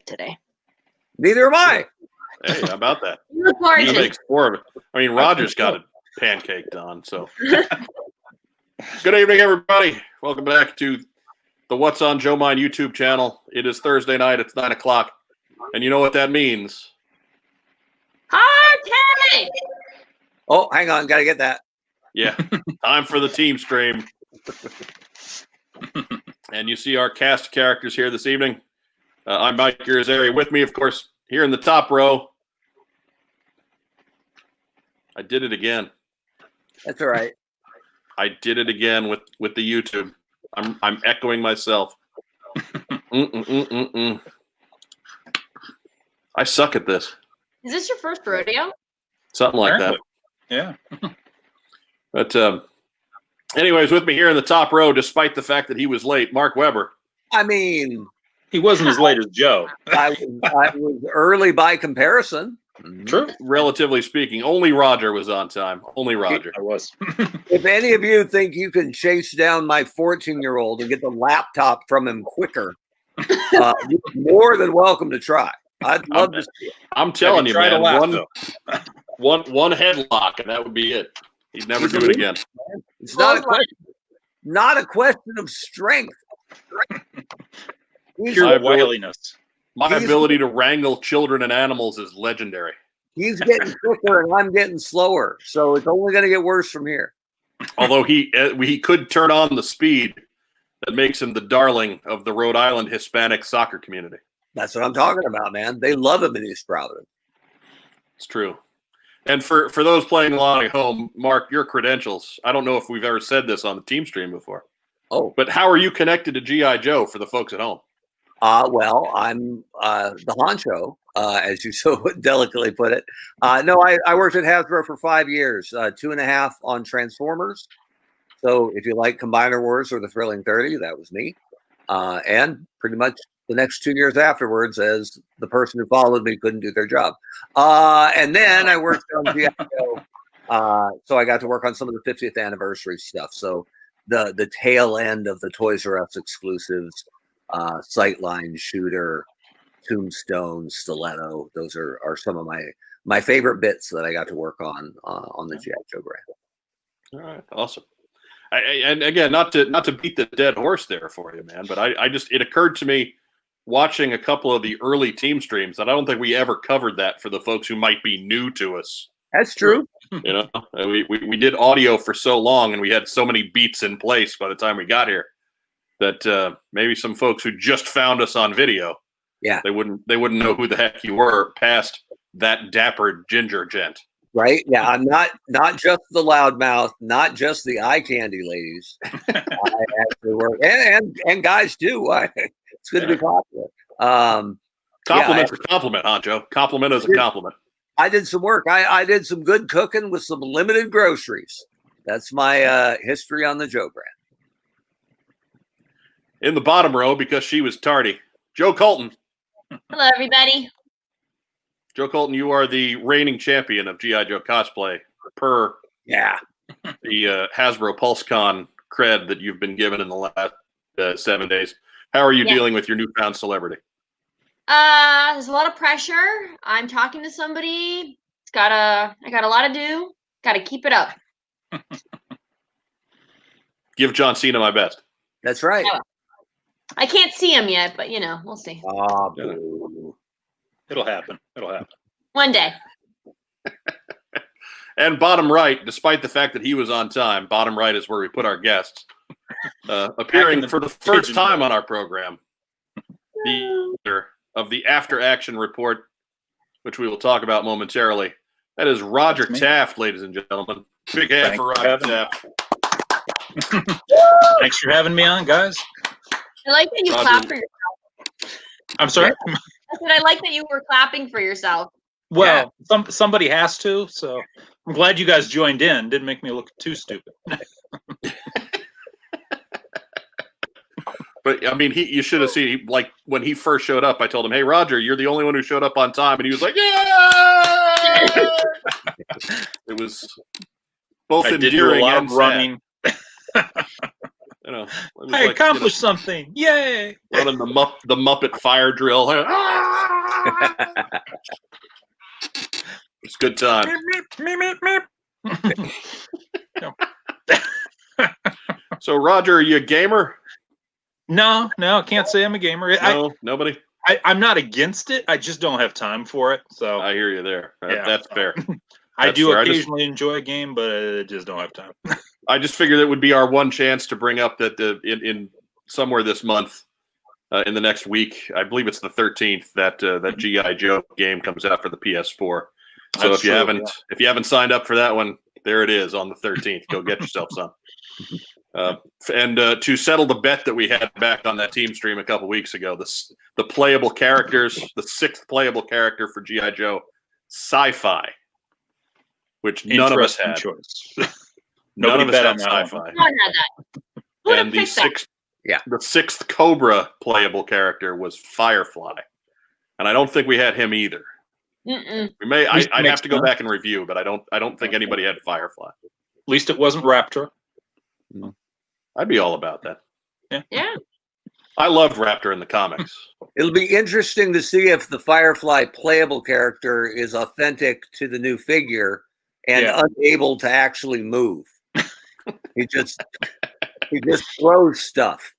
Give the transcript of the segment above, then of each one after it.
today. Neither am I. Hey, how about that? You look gorgeous. He makes 4 of it. I mean, Roger's got it pancaked on. So, good evening, everybody. Welcome back to the What's on Joe Mind YouTube channel. It is Thursday night. It's 9 o'clock, and you know what that means. Party! Oh, hang on. Got to get that. Yeah, time for the TeamStream. And you see our cast of characters here this evening. I'm Mike Irizarry. With me, of course, here in the top row. I did it again. That's all right. I did it again with the YouTube. I'm echoing myself. I suck at this. Is this your first rodeo? Something like that. Yeah. But anyways, with me here in the top row, despite the fact that he was late, Mark Weber. I mean, he wasn't as late as Joe. I was early by comparison. True. Relatively speaking, only Roger was on time. Only Roger. I was. If any of you think you can chase down my 14-year-old and get the laptop from him quicker, you're more than welcome to try. I'd love to see it. I'm telling you, man, one headlock, and that would be it. He'd never do it again. It's not a question of strength. Pure wiliness. My ability to wrangle children and animals is legendary. He's getting quicker and I'm getting slower, so it's only going to get worse from here. Although he could turn on the speed that makes him the darling of the Rhode Island Hispanic soccer community. That's what I'm talking about, man. They love him in East Providence. It's true. And for those playing along at home, Mark, your credentials, I don't know if we've ever said this on the TeamStream before. Oh. But how are you connected to G.I. Joe for the folks at home? Well, I'm the honcho, as you so delicately put it. No, I worked at Hasbro for 5 years, 2.5 on Transformers. So if you like Combiner Wars or the Thrilling 30, that was me. And pretty much the next 2 years afterwards, as the person who followed me couldn't do their job. And then I worked on G.I. Joe. So I got to work on some of the 50th anniversary stuff. So the tail end of the Toys R Us exclusives, Sightline, Shooter, Tombstone, Stiletto. Those are some of my favorite bits that I got to work on the G.I. Joe brand. All right, awesome. And again, not to beat the dead horse there for you, man, but it occurred to me watching a couple of the early team streams that I don't think we ever covered that for the folks who might be new to us. That's true. You know, we did audio for so long and we had so many beats in place by the time we got here that maybe some folks who just found us on video, they wouldn't know who the heck you were past that dapper ginger gent. Right? Yeah, I'm not just the loudmouth, not just the eye candy ladies. I actually work and guys too. It's good to be popular. Compliment's a compliment, huh, Joe? Compliment is a compliment. I did some work. I did some good cooking with some limited groceries. That's my history on the Joe brand. In the bottom row, because she was tardy, Joe Colton. Hello, everybody. Joe Colton, you are the reigning champion of G.I. Joe cosplay per the Hasbro PulseCon cred that you've been given in the last 7 days. How are you dealing with your newfound celebrity? There's a lot of pressure. I'm talking to somebody. I got a lot to do. Got to keep it up. Give John Cena my best. That's right. I can't see him yet, but we'll see. It'll happen. One day. And bottom right, despite the fact that he was on time, bottom right is where we put our guests. Appearing for the first time on our program, the leader of the After Action Report, which we will talk about momentarily. That is Roger Taft, ladies and gentlemen. Big hand for Roger Taft. Thanks for having me on, guys. I like that you clap for yourself. I'm sorry? I said I like that you were clapping for yourself. Well, somebody has to, so I'm glad you guys joined in. Didn't make me look too stupid. But I mean, you should have seen, like, when he first showed up, I told him, "Hey, Roger, you're the only one who showed up on time," and he was like, "Yeah!" It was both endearing and running. And know, it was I accomplished something! Yay! running the Muppet fire drill. It's a good time. Meep, meep, meep. So, Roger, are you a gamer? No, I can't say I'm a gamer. No, nobody. I'm not against it. I just don't have time for it. So I hear you there. Yeah. That's fair. I That's do fair. occasionally enjoy a game, but I just don't have time. I just figured it would be our one chance to bring up that in somewhere this month, in the next week, I believe it's the 13th, that GI Joe game comes out for the PS4. So That's if you true, haven't signed up for that one, there it is on the 13th. Go get yourself some. And to settle the bet that we had back on that TeamStream a couple weeks ago, the playable characters, the 6th playable character for GI Joe, Sci-Fi, which none of us had. Choice. None of us bet had on that Sci-Fi. No one had that. Who would have And the picked that? sixth Cobra playable character was Firefly, and I don't think we had him either. Mm-mm. We may. Least it I'd makes have to go sense. back and review, but I don't think anybody had Firefly. At least it wasn't Raptor. I'd be all about that. Yeah. I loved Raptor in the comics. It'll be interesting to see if the Firefly playable character is authentic to the new figure and unable to actually move. he just throws stuff.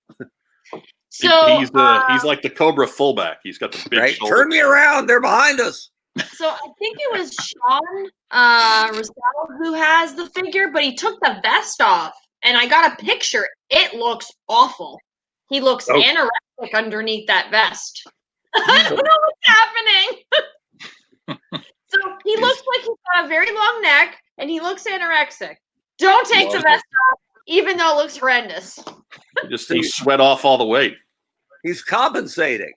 So He's like the Cobra fullback. He's got the big Right? shoulder. Turn me around. They're behind us. So I think it was Sean Rosell who has the figure, but he took the vest off, and I got a picture. It looks awful. He looks anorexic underneath that vest. I don't know what's happening. So he looks like he's got a very long neck, and he looks anorexic. Don't take the vest off, even though it looks horrendous. He sweat off all the weight. He's compensating.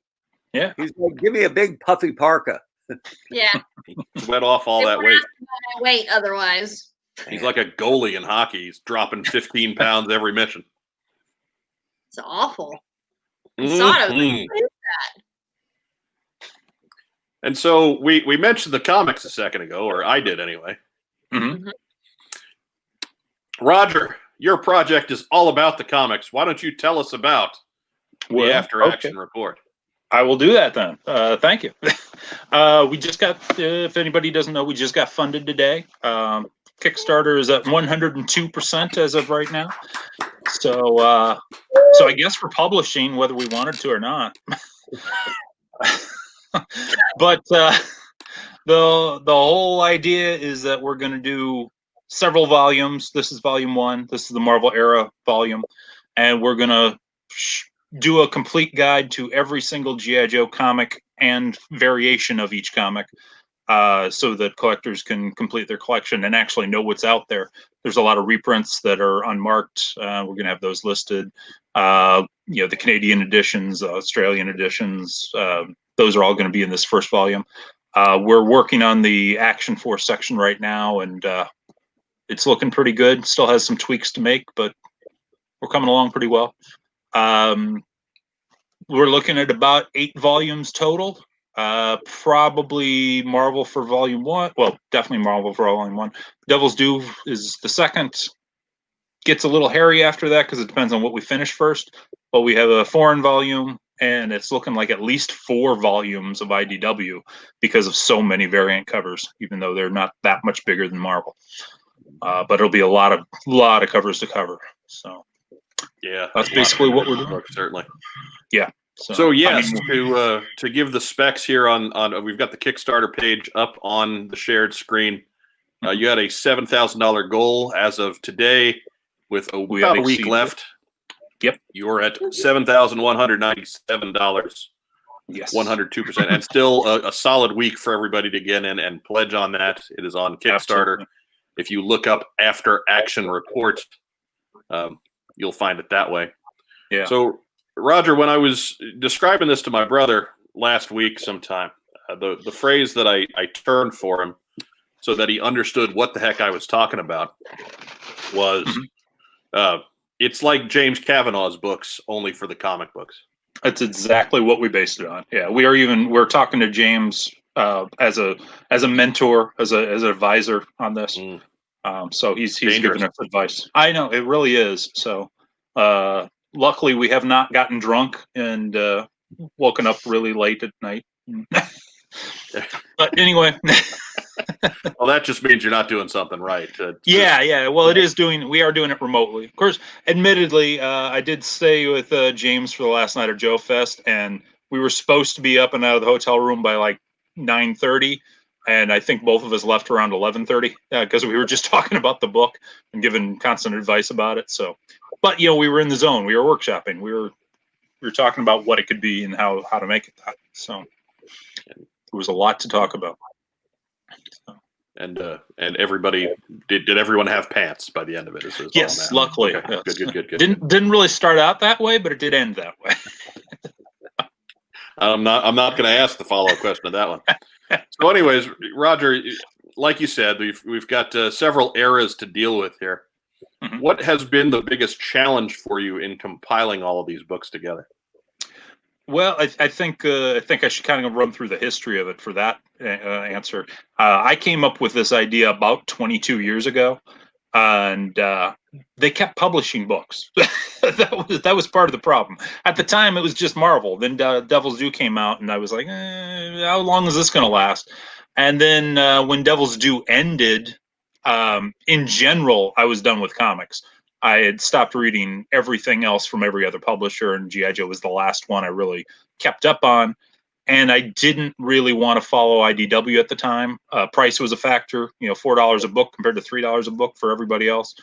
Yeah. He's like, give me a big puffy parka. Yeah. Sweat off all that weight. Weight otherwise. He's like a goalie in hockey. He's dropping 15 pounds every mission. It's awful. I saw it. I was like, what is that? And so we mentioned the comics a second ago, or I did anyway. Mm-hmm. Roger, your project is all about the comics. Why don't you tell us about the After Action report? I will do that then. Thank you. We just got, if anybody doesn't know, we just got funded today. Kickstarter is at 102% as of right now. So I guess for publishing, whether we wanted to or not. But the whole idea is that we're going to do several volumes. This is volume 1. This is the Marvel Era volume. And we're going to do a complete guide to every single G.I. Joe comic and variation of each comic, so that collectors can complete their collection and actually know what's out there. There's a lot of reprints that are unmarked. We're going to have those listed. The Canadian editions, Australian editions, those are all going to be in this first volume. We're working on the Action Force section right now, and it's looking pretty good. Still has some tweaks to make, but we're coming along pretty well. We're looking at about 8 volumes total. Probably Marvel for volume 1. Well, definitely Marvel for volume 1. Devil's Due is the second. Gets a little hairy after that because it depends on what we finish first. But we have a foreign volume, and it's looking like at least 4 volumes of IDW because of so many variant covers, even though they're not that much bigger than Marvel. But it'll be a lot of covers to cover. So yeah, that's basically what we're doing. Certainly. Yeah. So yes, to give the specs here on we've got the Kickstarter page up on the shared screen. You had a $7,000 goal as of today, with about a week left. Yep, you're at $7,197. Yes, 102%, and still a solid week for everybody to get in and pledge on that. It is on Kickstarter. Absolutely. If you look up After Action Report, you'll find it that way. Yeah. So, Roger, when I was describing this to my brother last week sometime, the phrase that I turned for him so that he understood what the heck I was talking about was, it's like James Cavanaugh's books, only for the comic books. That's exactly what we based it on. Yeah, we're talking to James as a mentor, as an advisor on this. So he's giving us advice. I know, it really is. So Luckily, we have not gotten drunk and woken up really late at night. But anyway. Well, that just means you're not doing something right. Yeah. Well, we are doing it remotely. Of course, admittedly, I did stay with James for the last night of Joe Fest, and we were supposed to be up and out of the hotel room by like 9:30, and I think both of us left around 11:30 because we were just talking about the book and giving constant advice about it. So, but we were in the zone. We were workshopping. We were talking about what it could be and how to make it that. So, there was a lot to talk about. So. And everybody did everyone have pants by the end of it? Yes, luckily. Okay. Yes. Good. Didn't really start out that way, but it did end that way. I'm not going to ask the follow-up question to that one. So, anyways, Roger, like you said, we've got several eras to deal with here. Mm-hmm. What has been the biggest challenge for you in compiling all of these books together? Well, I think I should kind of run through the history of it for that answer. I came up with this idea about 22 years ago, and they kept publishing books. that was part of the problem. At the time, it was just Marvel. Then Devil's Due came out, and I was like, how long is this going to last? And then when Devil's Due ended, in general, I was done with comics. I had stopped reading everything else from every other publisher, and G.I. Joe was the last one I really kept up on. And I didn't really want to follow IDW at the time. Price was a factor, $4 a book compared to $3 a book for everybody else.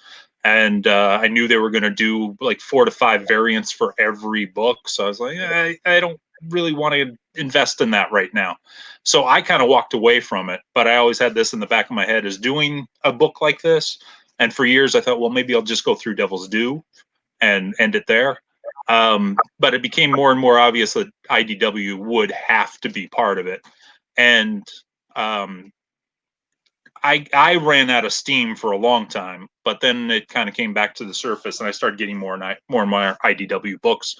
And I knew they were going to do like 4 to 5 variants for every book. So I was like, I don't really want to invest in that right now. So I kind of walked away from it. But I always had this in the back of my head, is doing a book like this. And for years, I thought, well, maybe I'll just go through Devil's Due and end it there. But it became more and more obvious that IDW would have to be part of it. And I ran out of steam for a long time, but then it kind of came back to the surface, and I started getting more and more IDW books.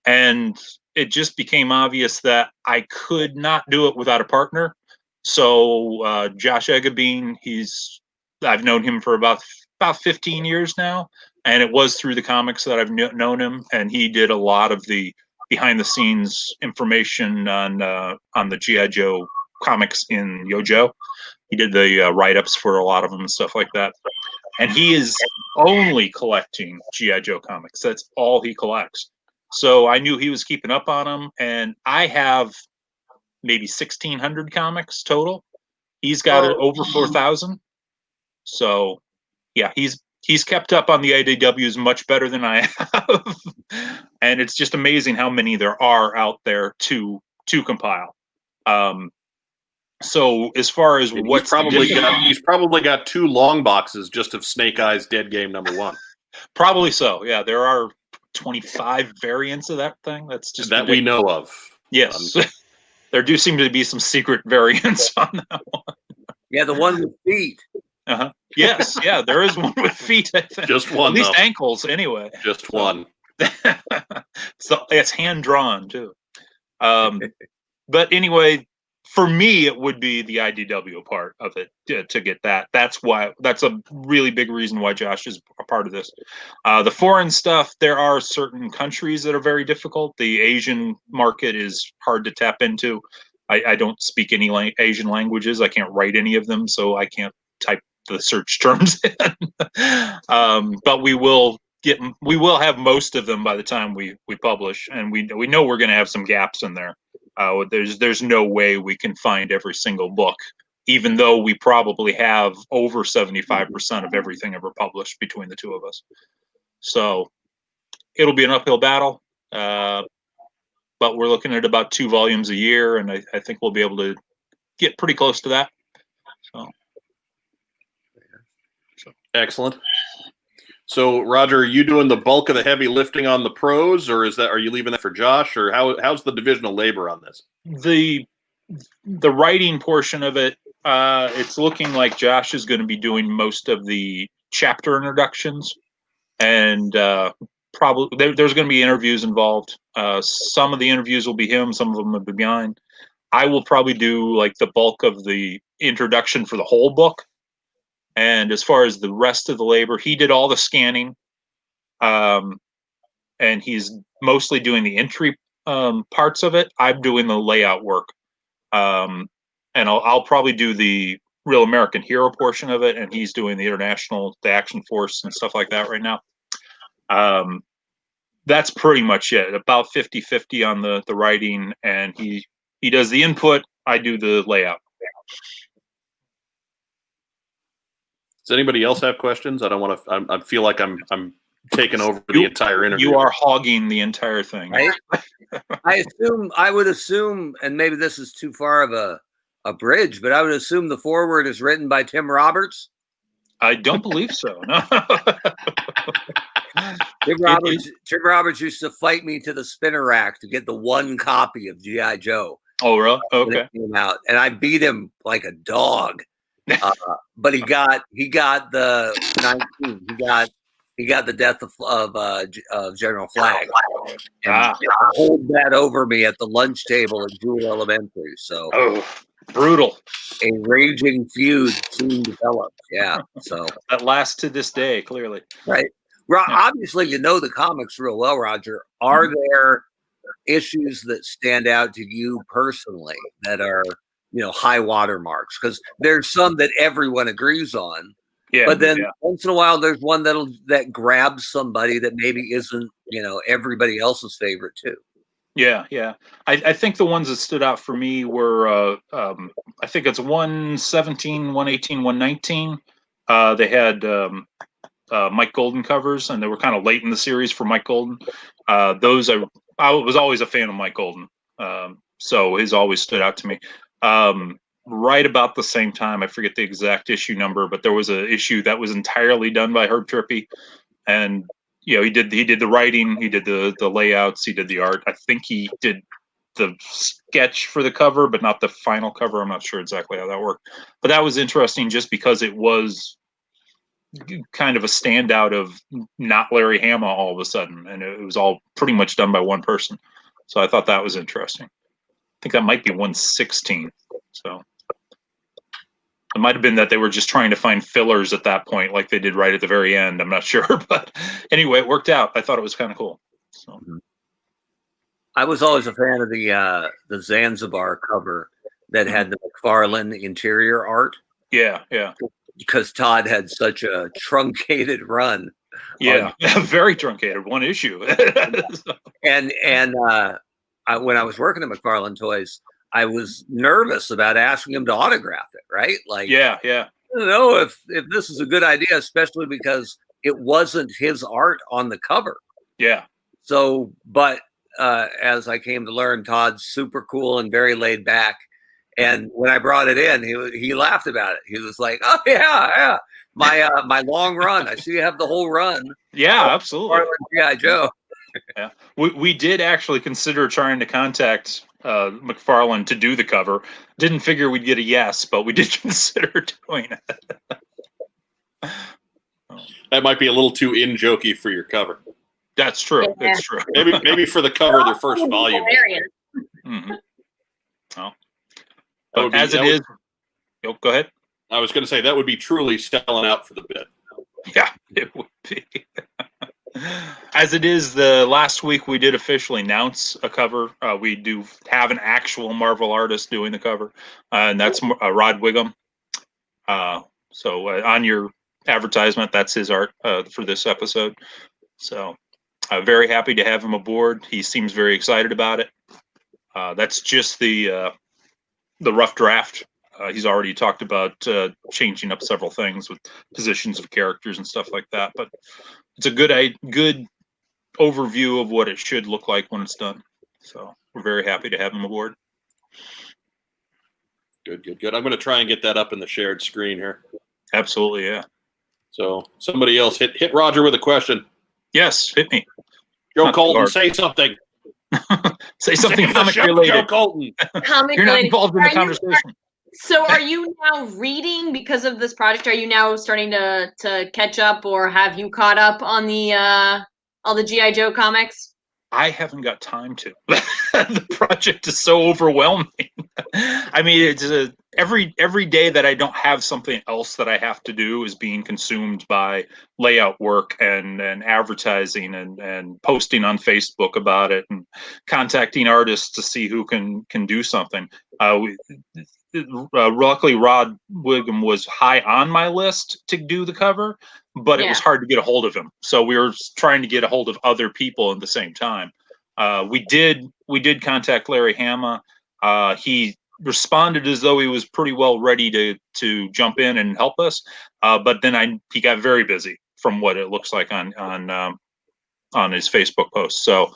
And it just became obvious that I could not do it without a partner. So Josh Eggebein, I've known him for about 15 years now, and it was through the comics that I've known him, and he did a lot of the behind-the-scenes information on the G.I. Joe comics in Yojo. He did the write-ups for a lot of them and stuff like that. And he is only collecting G.I. Joe comics. That's all he collects. So I knew he was keeping up on them, and I have maybe 1,600 comics total. He's got over 4,000. So, yeah, he's kept up on the IDWs much better than I have, and it's just amazing how many there are out there to compile. So as far as he's probably got 2 long boxes just of Snake Eyes Dead Game #1. Probably so. Yeah, there are 25 variants of that thing. That's just that we know of. Yes, there do seem to be some secret variants on that one. Yeah, the one with feet. Uh-huh. Yes, yeah, there is one with feet, I think. Just one, at least though. Ankles, anyway. Just one. So it's hand drawn too. But anyway, for me, it would be the IDW part of it to get that. That's a really big reason why Josh is a part of this. The foreign stuff, there are certain countries that are very difficult. The Asian market is hard to tap into. I don't speak any Asian languages. I can't write any of them, so I can't type the search terms in. But we will have most of them by the time we publish, and we know we're going to have some gaps in there. There's no way we can find every single book, even though we probably have over 75% of everything ever published between the two of us. So it'll be an uphill battle, but we're looking at about 2 volumes a year, and I think we'll be able to get pretty close to that. So. Excellent. So, Roger, are you doing the bulk of the heavy lifting on the prose, or are you leaving that for Josh, or how's the division of labor on this? The writing portion of it, it's looking like Josh is going to be doing most of the chapter introductions, and probably there's going to be interviews involved. Some of the interviews will be him, some of them will be mine. I will probably do like the bulk of the introduction for the whole book. And as far as the rest of the labor, he did all the scanning. and he's mostly doing the entry parts of it. I'm doing the layout work, and I'll probably do the Real American Hero portion of it, and he's doing the international, the Action Force and stuff like that right now. That's pretty much it. About 50-50 on the writing, and he does the input. I do the layout. Does anybody else have questions? I don't want to. I feel like I'm taking over the entire interview. You are hogging the entire thing. I would assume, and maybe this is too far of a bridge, but I would assume the foreword is written by Tim Roberts. I don't believe so. No. Tim Roberts used to fight me to the spinner rack to get the one copy of G.I. Joe. Oh, really? Okay. Came out, and I beat him like a dog. But he got the 19. He got the death of General Flagg. And hold that over me at the lunch table at Jewel Elementary. So brutal. A raging feud soon developed. Yeah. So that lasts to this day, clearly. Right. Obviously, you know the comics real well, Roger. Are there issues that stand out to you personally that are, high water marks? Because there's some that everyone agrees on. Yeah, but then once in a while, there's one that grabs somebody that maybe isn't, everybody else's favorite too. Yeah. I think the ones that stood out for me were, I think it's 117, 118, 119. They had Mike Golden covers, and they were kind of late in the series for Mike Golden. I was always a fan of Mike Golden, so his always stood out to me. Right about the same time, I forget the exact issue number, but there was an issue that was entirely done by Herb Trippy, and he did the writing, he did the layouts, he did the art. I think he did the sketch for the cover, but not the final cover. I'm not sure exactly how that worked, but that was interesting just because it was kind of a standout of not Larry Hama all of a sudden, and it was all pretty much done by one person. So I thought that was interesting. I think that might be 116. So it might have been that they were just trying to find fillers at that point, like they did right at the very end. I'm not sure, but anyway, it worked out. I thought it was kind of cool. So I was always a fan of the Zanzibar cover that had the McFarlane interior art. Yeah. Because Todd had such a truncated run. Yeah, very truncated, one issue. and when I was working at McFarlane Toys, I was nervous about asking him to autograph it, right? Like, yeah. I don't know if this is a good idea, especially because it wasn't his art on the cover. Yeah. So, but as I came to learn, Todd's super cool and very laid back. And when I brought it in, he laughed about it. He was like, "Oh yeah, my long run. I see you have the whole run." Yeah, absolutely. Yeah, Joe. Yeah, we did actually consider trying to contact McFarlane to do the cover. Didn't figure we'd get a yes, but we did consider doing it. That might be a little too in-jokey for your cover. That's true. Yeah. It's true. Maybe for the cover of their first volume. Mm-hmm. Oh. But as it is, go ahead. I was going to say that would be truly selling out for the bit. Yeah, it would be. As it is, the last week we did officially announce a cover. We do have an actual Marvel artist doing the cover, and that's Rod Wiggum. So on your advertisement, that's his art for this episode. So I'm very happy to have him aboard. He seems very excited about it. That's just the rough draft. He's already talked about changing up several things with positions of characters and stuff like that. But it's a good overview of what it should look like when it's done. So we're very happy to have him aboard. Good. I'm going to try and get that up in the shared screen here. Absolutely, yeah. So somebody else hit Roger with a question. Yes, hit me. Joe Colton, say something. Say something comic related. Joe Colton. You're not involved in the conversation. So are you now reading because of this project? Are you now starting to catch up, or have you caught up on the all the G.I. Joe comics? I haven't got time to. The project is so overwhelming. I mean, every day that I don't have something else that I have to do is being consumed by layout work and advertising and posting on Facebook about it and contacting artists to see who can do something. Luckily, Rod Wiggum was high on my list to do the cover, but it was hard to get a hold of him. So we were trying to get a hold of other people at the same time. We did contact Larry Hama. He responded as though he was pretty well ready to jump in and help us, but then he got very busy from what it looks like on his Facebook post. So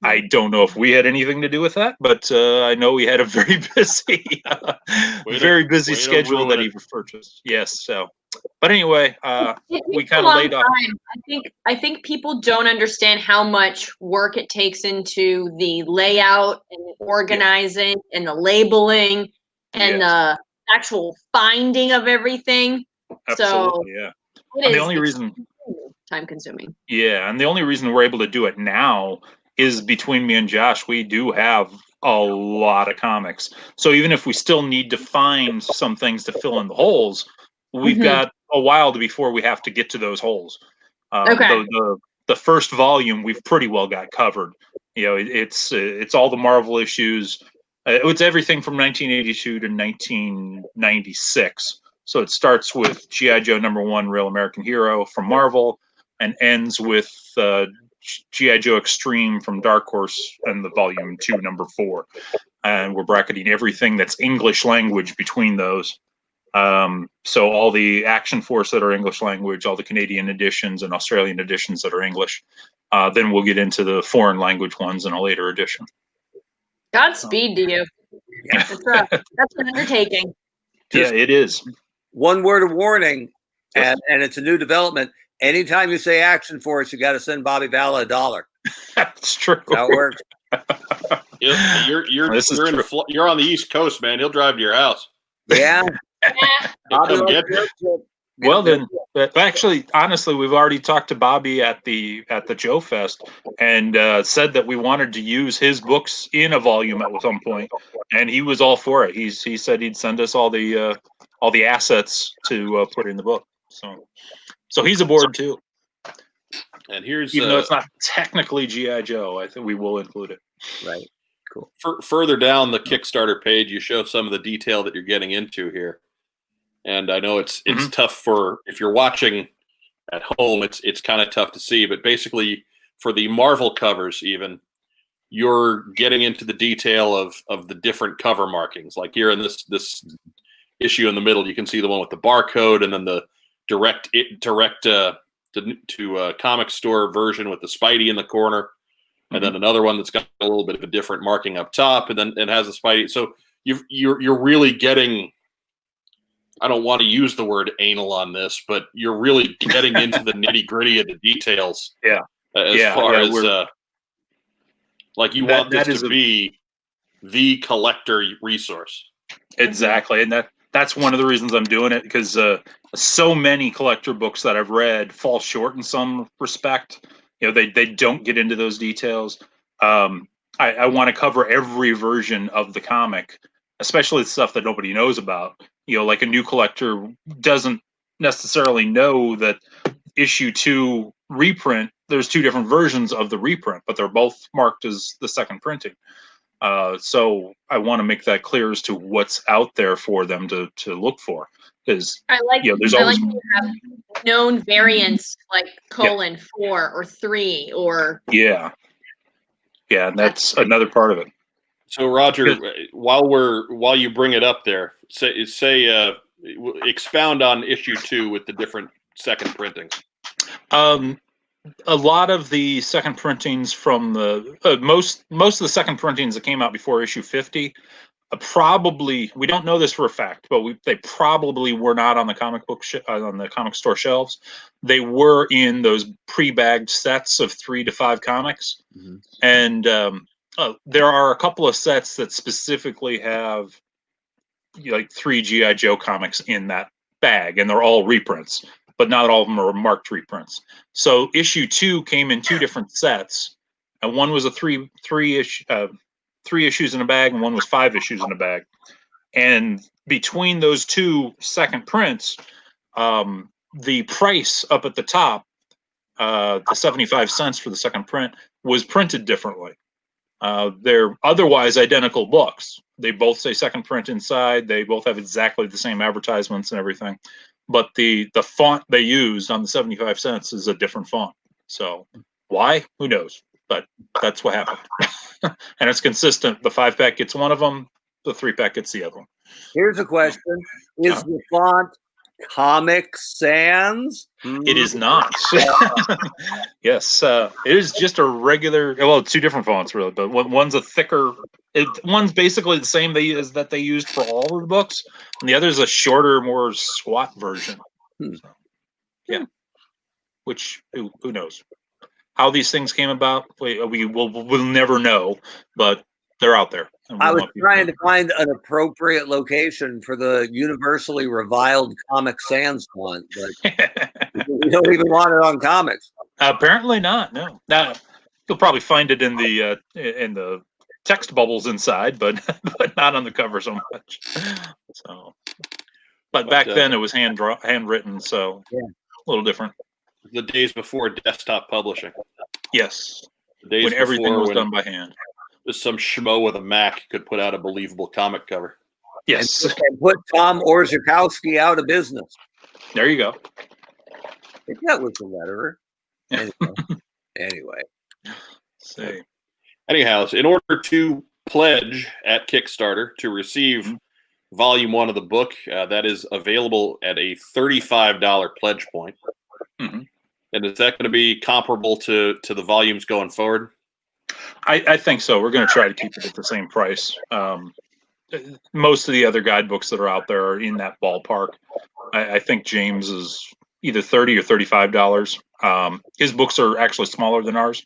I don't know if we had anything to do with that, but I know he had a very busy schedule that he purchased. Yes. So, but anyway, we kind of laid off. I think people don't understand how much work it takes into the layout and the organizing and the labeling and the actual finding of everything. Absolutely, so and the only reason time consuming. Yeah, and the only reason we're able to do it now is between me and Josh, we do have a lot of comics. So even if we still need to find some things to fill in the holes, we've got a while before we have to get to those holes. The first volume we've pretty well got covered. You know, it's all the Marvel issues. It's everything from 1982 to 1996. So it starts with G.I. Joe #1, Real American Hero from Marvel, and ends with G.I. Joe Extreme from Dark Horse and the volume 2, #4. And we're bracketing everything that's English language between those. So all the Action Force that are English language, all the Canadian editions and Australian editions that are English. Then we'll get into the foreign language ones in a later edition. Godspeed to you. That's an undertaking. It is. One word of warning, and it's a new development. Anytime you say Action Force, you got to send Bobby Valla $1. That's true. How it works. You're on the East Coast, man. He'll drive to your house. Yeah. Well, then, actually, honestly, we've already talked to Bobby at the Joe Fest and said that we wanted to use his books in a volume at some point, and he was all for it. He said he'd send us all the assets to put in the book. So he's aboard too. And here's even though it's not technically G.I. Joe, I think we will include it. Right. Cool. Further down the Kickstarter page, you show some of the detail that you're getting into here. And I know it's tough for, if you're watching at home, it's kind of tough to see. But basically, for the Marvel covers, even you're getting into the detail of the different cover markings. Like here in this issue in the middle, you can see the one with the barcode, and then the direct to comic store version with the Spidey in the corner, and then another one that's got a little bit of a different marking up top, and then it has a Spidey. So you're really getting. I don't want to use the word anal on this, but you're really getting into the nitty gritty of the details. Like you want this to be the collector resource. Exactly. And that's one of the reasons I'm doing it, because so many collector books that I've read fall short in some respect. You know, they don't get into those details. I want to cover every version of the comic, especially the stuff that nobody knows about. You know, like a new collector doesn't necessarily know that issue 2 reprint, there's 2 different versions of the reprint, but they're both marked as the second printing. So I want to make that clear as to what's out there for them to look for. Because there's always you have known variants like :4 or 3 or and that's another part of it. So Roger, while you bring it up there, say expound on issue 2 with the different second printings. A lot of the second printings from the most of the second printings that came out before issue 50, probably, we don't know this for a fact, but they probably were not on the comic book on the comic store shelves. They were in those pre-bagged sets of 3 to 5 comics, and there are a couple of sets that specifically have like 3 G.I. Joe comics in that bag, and they're all reprints, but not all of them are marked reprints. So issue 2 came in 2 different sets, and one was a 3 issues in a bag, and one was 5 issues in a bag. And between those two second prints, the price up at the top, the 75 cents for the second print, was printed differently. They're otherwise identical books. They both say second print inside. They both have exactly the same advertisements and everything. But the font they used on the 75 cents is a different font. So why? Who knows? But that's what happened. And it's consistent. The 5-pack gets one of them. The 3-pack gets the other one. Here's a question. Is the font Comic Sans? It is not. Yes, it is just a regular. Well, two different fonts really, but one's a thicker. One's basically the same as that they used for all of the books, and the other is a shorter, more squat version. So, yeah, which who knows how these things came about? We'll never know, but they're out there. I was trying to find an appropriate location for the universally reviled Comic Sans font, but we don't even want it on comics. Apparently not. No. Now you'll probably find it in the text bubbles inside, but not on the cover so much. So, but back then it was handwritten, so a little different. The days before desktop publishing. Yes, the days when everything was when done by hand. Just some schmo with a Mac could put out a believable comic cover. Yes, and put Tom Orzechowski out of business. There you go. I think that was the letterer. Anyway. See. Anyhow, in order to pledge at Kickstarter to receive Volume 1 of the book, that is available at a $35 pledge point. Mm-hmm. And is that going to be comparable to the volumes going forward? I think so. We're going to try to keep it at the same price. Most of the other guidebooks that are out there are in that ballpark. I think James is either $30 or $35. His books are actually smaller than ours.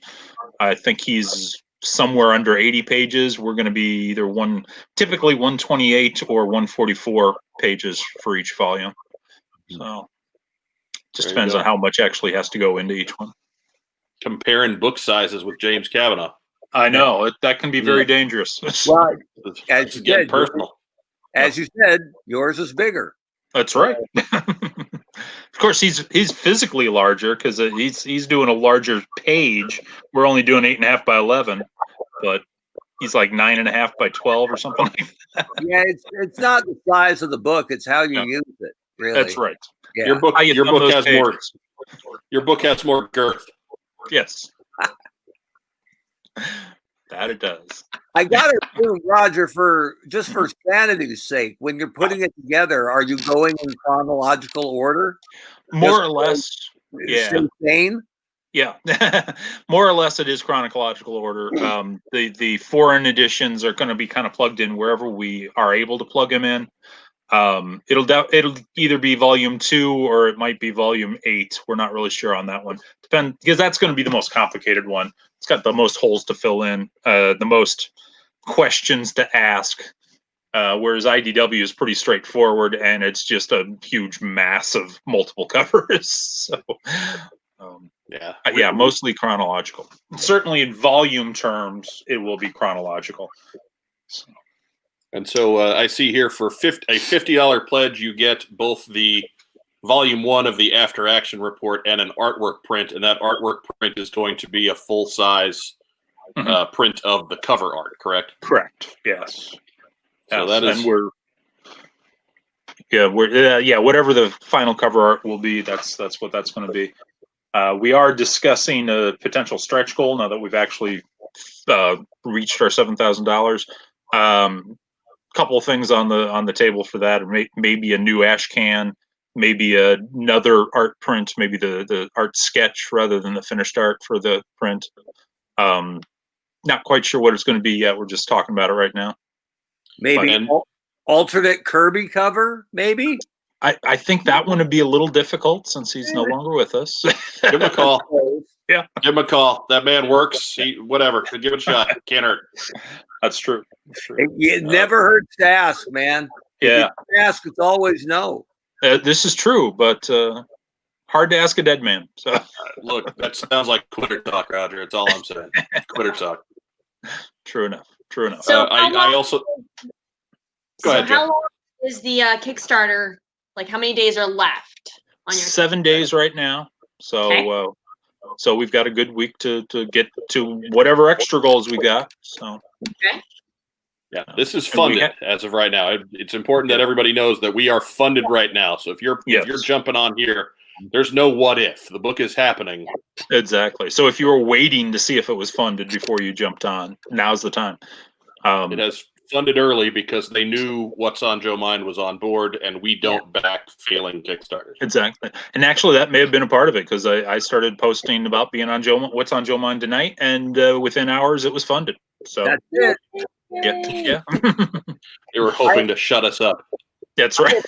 I think he's somewhere under 80 pages. We're going to be either typically 128 or 144 pages for each volume. So just depends on how much actually has to go into each one. Comparing book sizes with James Kavanaugh. I know that can be very dangerous. Well, as you getting said, personal. As you said, yours is bigger. That's right. Of course, he's physically larger because he's doing a larger page. We're only doing 8.5 by 11, but he's like 9.5 by 12 or something like that. Yeah, it's not the size of the book; it's how you use it. Really, that's right. Yeah. Your book has more girth. Yes. That it does. I gotta assume, Roger, for sanity's sake, when you're putting it together, are you going in chronological order? More or less. Yeah. Stay sane? Yeah. More or less it is chronological order. The foreign editions are going to be kind of plugged in wherever we are able to plug them in. It'll either be volume 2 or it might be volume 8. We're not really sure on that one. Because that's going to be the most complicated one. It's got the most holes to fill in, the most questions to ask. Whereas IDW is pretty straightforward and it's just a huge mass of multiple covers. So yeah, mostly chronological. Certainly in volume terms, it will be chronological. So. And so I see here for a $50 pledge, you get both the volume 1 of the After Action report and an artwork print. And that artwork print is going to be a full size print of the cover art, correct? Correct. Yes. So that is, and whatever the final cover art will be, that's what that's going to be. We are discussing a potential stretch goal now that we've actually reached our $7,000. Couple of things on the table for that, or maybe a new ash can, maybe another art print, maybe the art sketch rather than the finished art for the print. Not quite sure what it's going to be yet. We're just talking about it right now. Maybe alternate Kirby cover, maybe? I think that one would be a little difficult since he's no longer with us. Give him a call. Yeah. Give him a call. That man works. Whatever. Give it a shot. Can't hurt. That's true. It never hurts to ask, man. Yeah. If you ask, it's always no. This is true, but hard to ask a dead man. So look, that sounds like quitter talk, Roger. That's all I'm saying. Quitter talk. True enough. So I also go ahead. How long is the Kickstarter? Like, how many days are left on your 7 days right now. So, Okay. so we've got a good week to get to whatever extra goals we got. So, Okay. Yeah, this is And we funded as of right now. It's important that everybody knows that we are funded right now. So if you're jumping on here, there's no what if. The book is happening. Exactly. So if you were waiting to see if it was funded before you jumped on, now's the time. It has funded early because they knew What's on Joe Mind was on board, and we don't back failing Kickstarters. Exactly. And actually, that may have been a part of it because I started posting about being on What's on Joe Mind tonight, and within hours it was funded. So That's it. yeah. They were hoping to shut us up. That's right.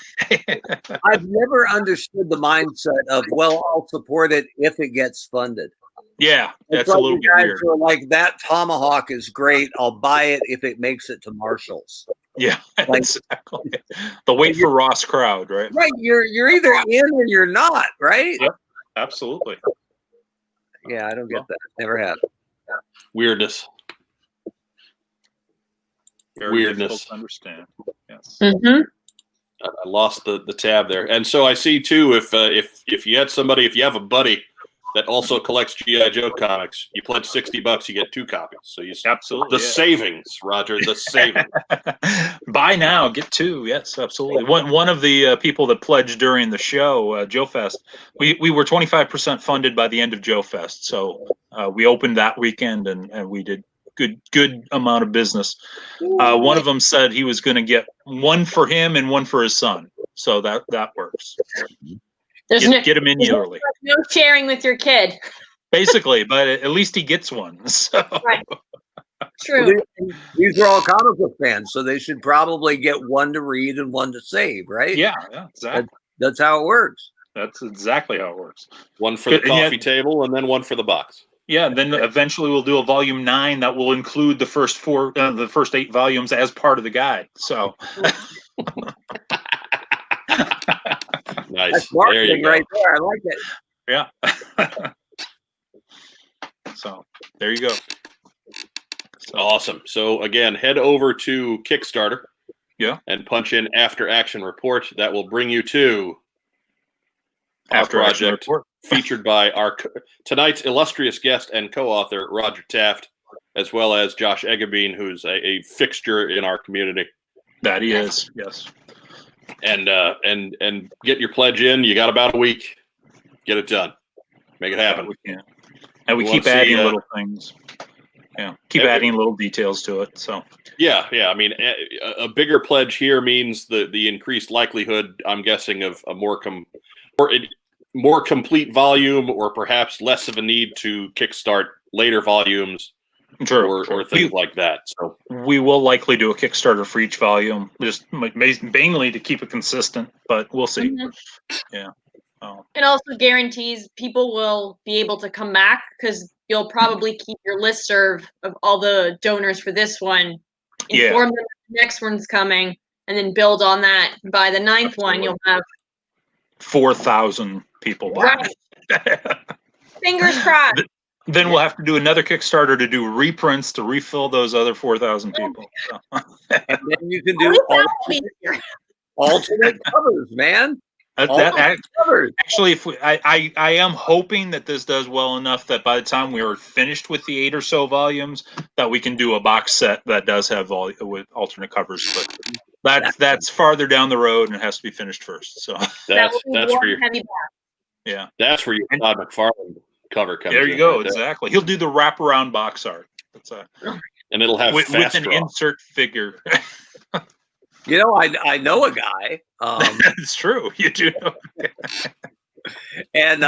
I've never understood the mindset of, well, I'll support it if it gets funded. Yeah, that's it's like a little bit guys weird. are like, that tomahawk is great. I'll buy it if it makes it to Marshall's. Yeah, Like, exactly. The wait for Ross crowd, right? Right. You're either in or you're not, right? Yep, absolutely. Yeah, I don't get that. Never have. Weirdness. Very difficult to understand. Yes. Mm-hmm. I lost the tab there, and so I see too. If you had somebody, if you have a buddy that also collects GI Joe comics, you pledge $60, you get 2 copies. So you Absolutely the savings, Roger, the savings. Buy now, get 2. Yes, absolutely. One of the people that pledged during the show, Joe Fest, we were 25% funded by the end of Joe Fest. So we opened that weekend and we did good amount of business. One of them said he was going to get 1 for him and 1 for his son. So that works. Get him in early. No sharing with your kid. Basically, but at least he gets 1. So. Right. True. Well, these are all comic book fans, so they should probably get 1 to read and 1 to save, right? Yeah, exactly. That's how it works. That's exactly how it works. 1 for the coffee table and then 1 for the box. Yeah, and then eventually we'll do a volume 9 that will include the first 8 volumes as part of the guide. So nice. That's marketing there you go. right there. I like it. Yeah. So there you go. So, Awesome. So again, head over to Kickstarter. Yeah. And punch in After Action Report. That will bring you to our After Action project Report. featured by our tonight's illustrious guest and co-author Roger Taft, as well as Josh Eggebein, who's a fixture in our community. That he is, yes. And get your pledge in. You got about a week. Get it done. Make it happen. And we keep adding little things. Yeah, keep adding little details to it. So yeah. I mean, a bigger pledge here means the increased likelihood, I'm guessing, of a more complete volume, or perhaps less of a need to kickstart later volumes, or things like that. So we will likely do a Kickstarter for each volume, just mainly to keep it consistent. But we'll see. Mm-hmm. Yeah. It also guarantees people will be able to come back because you'll probably keep your listserv of all the donors for this one, inform them the next one's coming, and then build on that. By the 9th one, you'll have 4,000 people buy. Right. Fingers crossed. Then we'll have to do another Kickstarter to do reprints to refill those other 4,000 people. So. And then you can do alternate covers, man. Actually, if I am hoping that this does well enough that by the time we are finished with the 8 or so volumes, that we can do a box set that does have with alternate covers. But that's farther down the road and it has to be finished first. So that's for your That's where your Todd McFarlane cover comes. There you go. Right, exactly. He'll do the wraparound box art. That's and it'll have with an insert figure. You know, I know a guy. It's true. You do know. And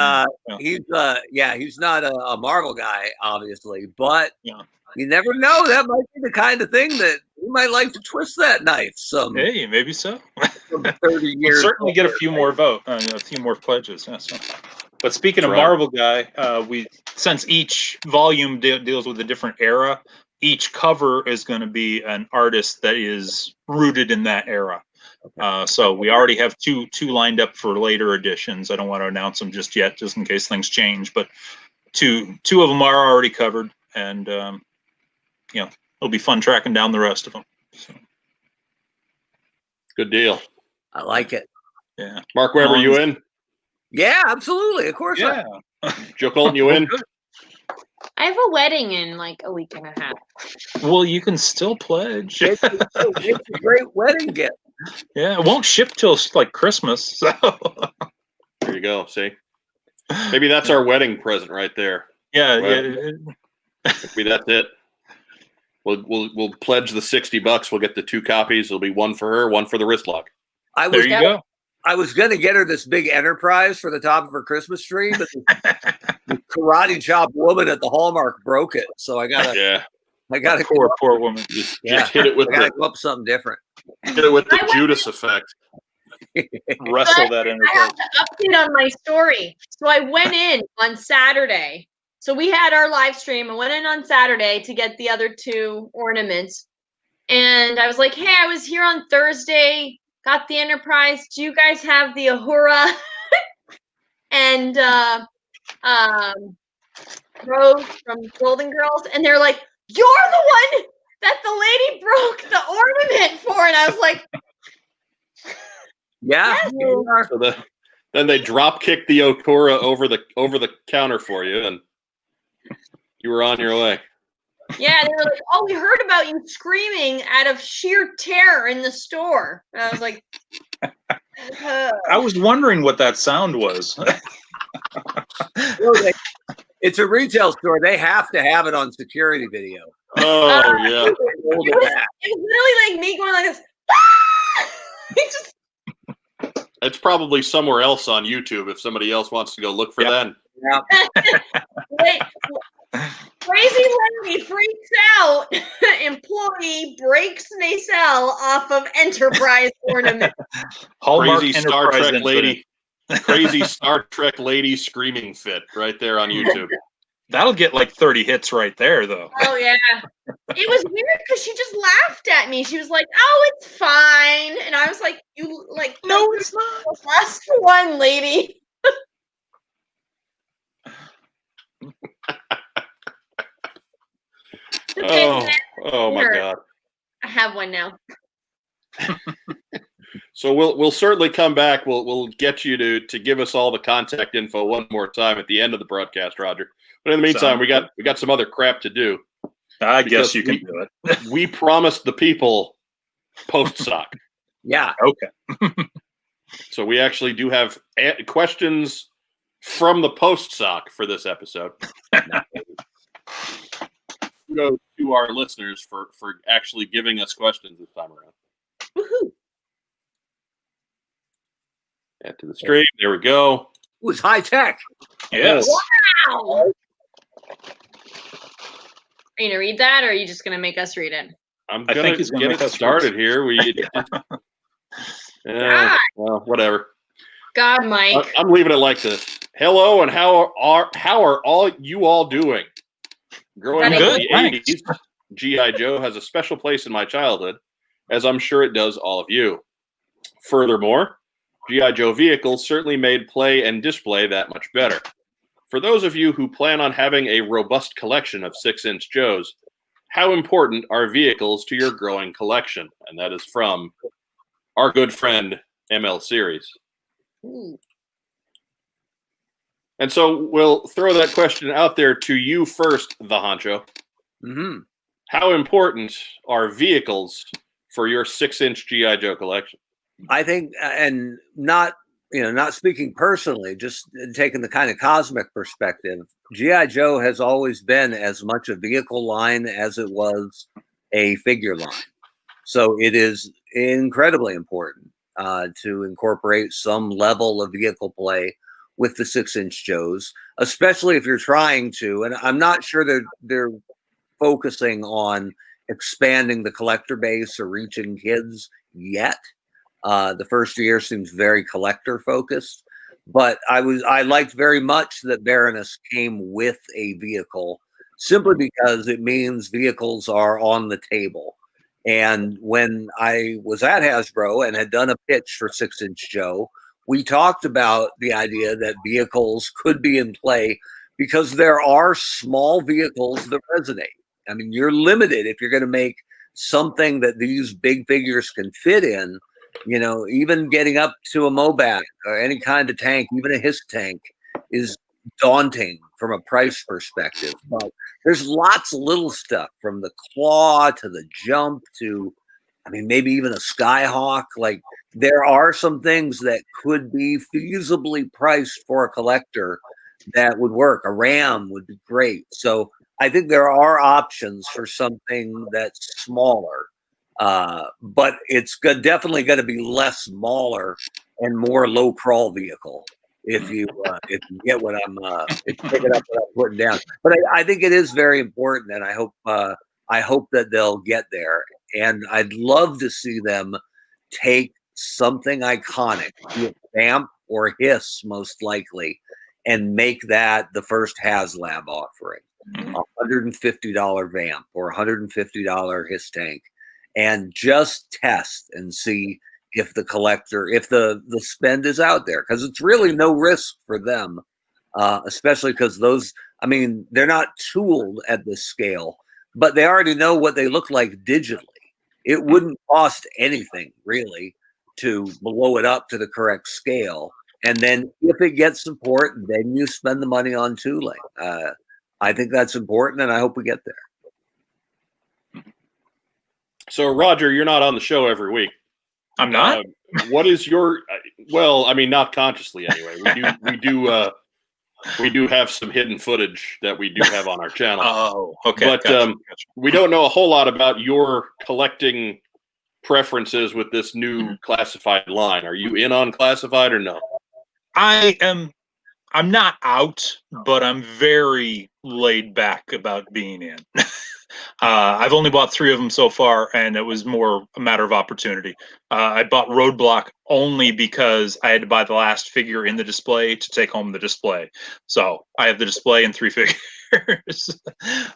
he's not a Marvel guy, obviously, but you never know. That might be the kind of thing that he might like to twist that knife. Hey, maybe so. 30 years. We'll certainly get a few more a few more pledges. Yeah, so. But speaking of Marvel guy, since each volume deals with a different era, each cover is going to be an artist that is rooted in that era. So we already have two lined up for later editions. I don't want to announce them just yet, just in case things change. But two of them are already covered, and it'll be fun tracking down the rest of them. So. Good deal. I like it. Yeah. Mark Webber, you in? Yeah, absolutely. Of course. Yeah. Joe Colton, you in? I have a wedding in like a week and a half. Well, you can still pledge. It's a great wedding gift. Yeah, it won't ship till like Christmas. So There you go. See, maybe that's our wedding present right there. yeah, Well, yeah. maybe that's it. We'll pledge the $60. We'll get the 2 copies. It'll be one for her, one for the wrist lock. There you go. I was going to get her this big Enterprise for the top of her Christmas tree, but the karate chop woman at the Hallmark broke it. So I gotta Poor woman. Just hit it with I gotta go up something different. hit it with the Judas effect. Wrestle that I Enterprise. have to update on my story. So I went in on Saturday. So we had our live stream. I went in on Saturday to get the other 2 ornaments. And I was like, hey, I was here on Thursday, got the Enterprise. Do you guys have the Ahura and Rose from Golden Girls? And they're like, you're the one that the lady broke the ornament for. And I was like, Yeah. yes. So then they drop kicked the Okura over the counter for you, and you were on your way. Yeah, they were like, oh, we heard about you screaming out of sheer terror in the store. And I was like, I was wondering what that sound was. It's a retail store. They have to have it on security video. Oh yeah. it was literally like me going like this. It's just, It's probably somewhere else on YouTube if somebody else wants to go look for that. Yeah. crazy lady freaks out. Employee breaks nacelle off of Enterprise ornament. Hallmark Crazy Star Enterprise Trek lady. Crazy Star Trek lady screaming fit right there on YouTube. That'll get like 30 hits right there, though. Oh yeah, it was weird because she just laughed at me. She was like, "Oh, it's fine," and I was like, "You like No, it's not. last one, lady." Oh my God. I have one now. So we'll certainly come back. We'll get you to give us all the contact info one more time at the end of the broadcast, Roger. But in the meantime, we got some other crap to do. I guess you can do it. We promised the people Postsac. Yeah. Okay. So we actually do have questions from the Postsac for this episode. Kudos to our listeners for actually giving us questions this time around. Woohoo! Add to the stream. There we go. It was high tech. Yes. Wow. Are you gonna read that, or are you just gonna make us read it? I'm I gonna think he's gonna get make it us started here. Well, whatever. God, Mike. I'm leaving it like this. Hello, and how are all you all doing? Growing up Good, in the 80s, G.I. Joe has a special place in my childhood, as I'm sure it does all of you. Furthermore, G.I. Joe vehicles certainly made play and display that much better. For those of you who plan on having a robust collection of 6-inch Joes, how important are vehicles to your growing collection? And that is from our good friend, ML Series. Ooh. And so we'll throw that question out there to you first, the honcho. Mm-hmm. How important are vehicles for your 6-inch G.I. Joe collection? I think, and not speaking personally, just taking the kind of cosmic perspective, G.I. Joe has always been as much a vehicle line as it was a figure line. So it is incredibly important to incorporate some level of vehicle play with the 6-inch Joes, especially if you're trying to, and I'm not sure they're focusing on expanding the collector base or reaching kids yet. The first year seems very collector focused, but I liked very much that Baroness came with a vehicle simply because it means vehicles are on the table. And when I was at Hasbro and had done a pitch for 6-inch Joe, we talked about the idea that vehicles could be in play because there are small vehicles that resonate. I mean, you're limited if you're going to make something that these big figures can fit in. even getting up to a Mobat or any kind of tank, even a HISS tank, is daunting from a price perspective. But there's lots of little stuff, from the claw to the jump to, maybe even a Skyhawk. Like, there are some things that could be feasibly priced for a collector that would work. A Ram would be great. So I think there are options for something that's smaller. But it's definitely going to be less smaller and more low crawl vehicle, if you get what I'm picking up what I'm putting down. But I think it is very important, and I hope that they'll get there. And I'd love to see them take something iconic, be it Vamp or HISS most likely, and make that the first HasLab offering. $150 Vamp or $150 HISS tank, and just test and see if the collector, if the spend is out there, because it's really no risk for them, especially because those, they're not tooled at this scale, but they already know what they look like digitally. It wouldn't cost anything really to blow it up to the correct scale, and then if it gets support, then you spend the money on tooling. I think that's important, and I hope we get there. So, Roger, you're not on the show every week. I'm not. What is your? Well, not consciously anyway. We do have some hidden footage that we do have on our channel. Oh, okay. But gotcha. we don't know a whole lot about your collecting preferences with this new classified line. Are you in on classified or no? I'm not out, but I'm very laid back about being in. I've only bought 3 of them so far, and it was more a matter of opportunity. I bought Roadblock only because I had to buy the last figure in the display to take home the display. So I have the display and 3 figures.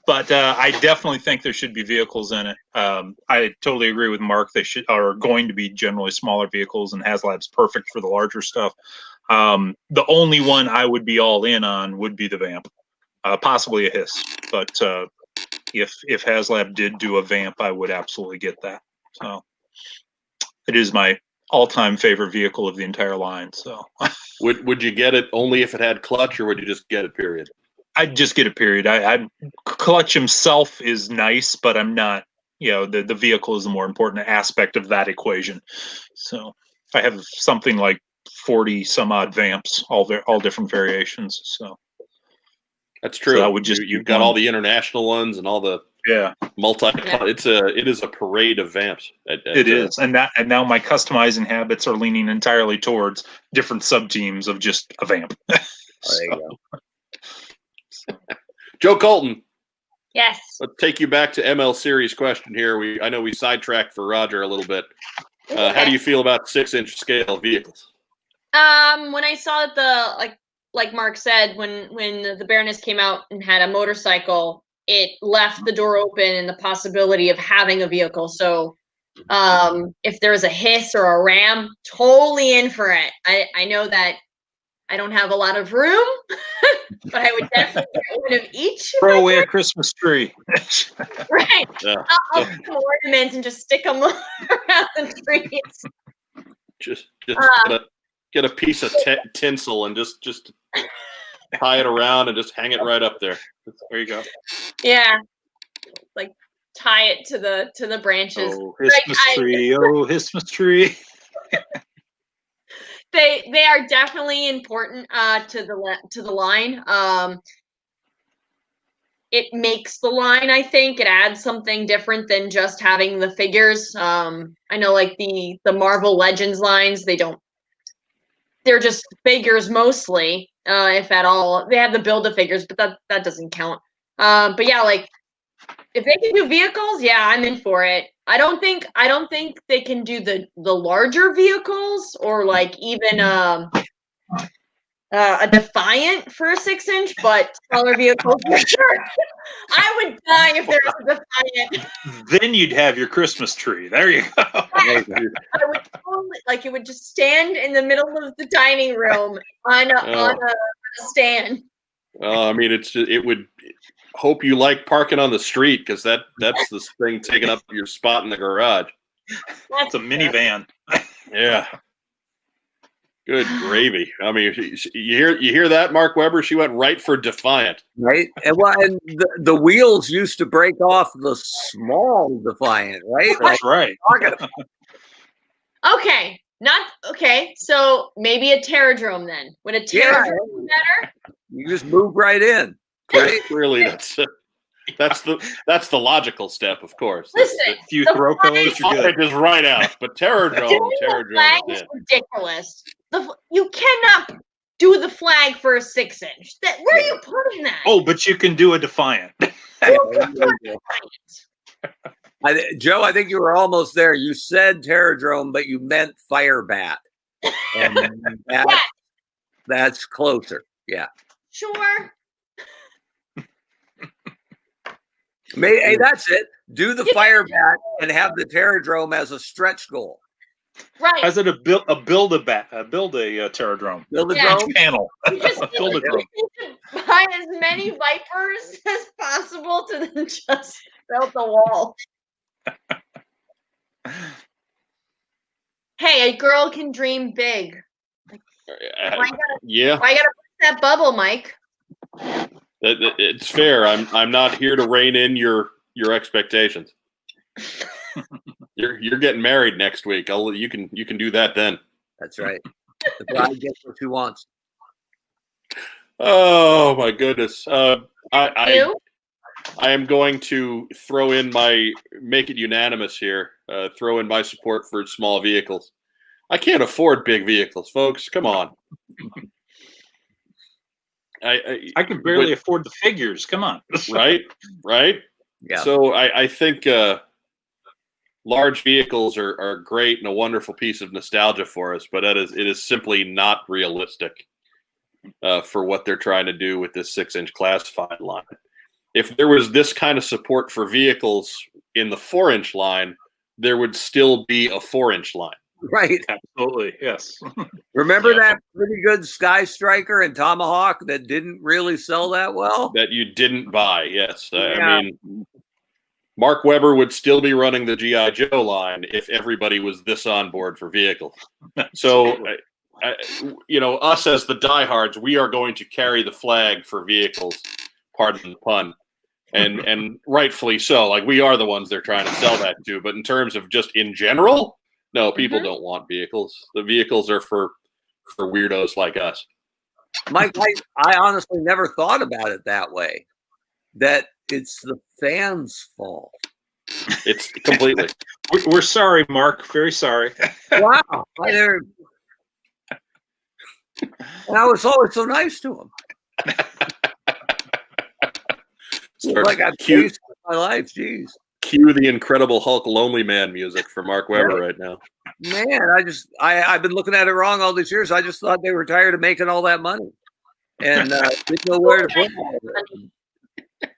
But I definitely think there should be vehicles in it. I totally agree with Mark. They are going to be generally smaller vehicles, and HasLab's perfect for the larger stuff. The only one I would be all in on would be the Vamp, possibly a HISS. But if HasLab did do a Vamp, I would absolutely get that. So it is my all-time favorite vehicle of the entire line. So would you get it only if it had clutch, or would you just get it period? I'd just get it period. I clutch himself is nice, but I'm not. The vehicle is the more important aspect of that equation. So I have something like 40 some odd Vamps, all different variations. So that's true. So you've got all the international ones and all the multi. It is a parade of Vamps. It is, and now my customizing habits are leaning entirely towards different sub teams of just a Vamp. There you go. Joe Colton. Yes. Let's take you back to ML series question here. I know we sidetracked for Roger a little bit. How do you feel about 6-inch scale vehicles? When I saw that like Mark said, when the Baroness came out and had a motorcycle, it left the door open and the possibility of having a vehicle. So if there's a HISS or a Ram, totally in for it. I know that I don't have a lot of room, but I would definitely get one of each. Throw away a Christmas tree. Right. Yeah. I'll put some ornaments and just stick them around the trees. Just get a piece of tinsel and just tie it around and just hang it right up there. There you go. Yeah, like tie it to the branches. Oh, Christmas tree! Oh, Christmas tree! They are definitely important to the line. It makes the line. I think it adds something different than just having the figures. I know, like the Marvel Legends lines, they're just figures mostly, if at all. They have the Build-A-Figures, but that doesn't count. But yeah, like if they can do vehicles, yeah, I'm in for it. I don't think they can do the larger vehicles, or like even a Defiant for a 6-inch, but smaller vehicles for sure. I would die if there was a Defiant. Then you'd have your Christmas tree. There you go. I would totally, like, it would just stand in the middle of the dining room on a stand. It would hope you like parking on the street, because that's the thing taking up your spot in the garage. That's a minivan. Yeah. Good gravy. I mean, you hear that, Mark Webber? She went right for Defiant. Right. And the wheels used to break off the small Defiant, right? That's right. Okay. So maybe a Terradrome then. Would a Terradrome be better? You just move right in. Right? Clearly, that's the logical step, of course. Listen, If you throw pillows, you're good. Defiant is right out, but Terradrome the flag is is in. ridiculous. You cannot do the flag for a 6-inch. Where are you putting that? Oh, but you can do a Defiant. Joe, I think you were almost there. You said Terradrome, but you meant Firebat. And that's closer. Yeah. Sure. Hey, that's it. Do the Firebat and have the Terradrome as a stretch goal. Right. As it build a Terradrome. Build a drone panel. You just Build a drone. need to buy as many Vipers as possible to then just build the wall. Hey, a girl can dream big. Why gotta put that bubble, Mike? It's fair. I'm not here to rein in your expectations. You're getting married next week. You can do that then. That's right. The bride gets what she wants. Oh my goodness. I am going to throw in make it unanimous here. Throw in my support for small vehicles. I can't afford big vehicles, folks. Come on. I can barely afford the figures. Come on. Right. Yeah. So I think large vehicles are great and a wonderful piece of nostalgia for us, but it is simply not realistic for what they're trying to do with this 6-inch classified line. If there was this kind of support for vehicles in the 4-inch line, there would still be a 4-inch line. Right. Absolutely. Yes. Remember that pretty good Sky Striker and Tomahawk that didn't really sell that well? That you didn't buy, yes. I mean, Mark Webber would still be running the G.I. Joe line if everybody was this on board for vehicles. So, us as the diehards, we are going to carry the flag for vehicles, pardon the pun, and rightfully so. Like, we are the ones they're trying to sell that to. But in terms of just in general, no, people don't want vehicles. The vehicles are for weirdos like us. Mike, I honestly never thought about it that way. That it's the fans' fault. It's completely. We're sorry, Mark. Very sorry. Wow. And I was always so nice to him. Like I've changed my life. Jeez. Cue the Incredible Hulk Lonely Man music for Mark Webber right now. Man, I've been looking at it wrong all these years. I just thought they were tired of making all that money. And didn't know where to put it.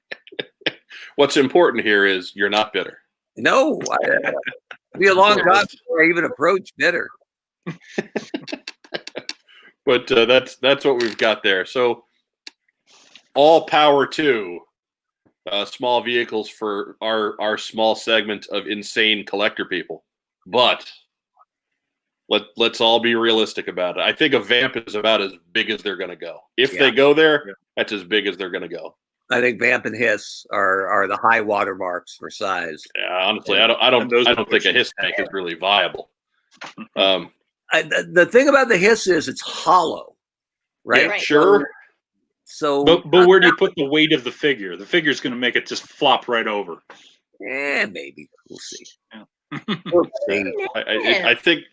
What's important here is you're not bitter. No. It'll be a long time before I even approach bitter. But that's what we've got there. So all power to small vehicles for our small segment of insane collector people. But let's all be realistic about it. I think a Vamp is about as big as they're going to go. If they go there, that's as big as they're going to go. I think Vamp and Hiss are the high water marks for size. Yeah, honestly, I don't think a Hiss tank is really viable. The thing about the Hiss is it's hollow, right? Yeah, sure. So, but where do you put the weight of the figure? The figure's going to make it just flop right over. Yeah, maybe we'll see. Yeah. We'll see. I think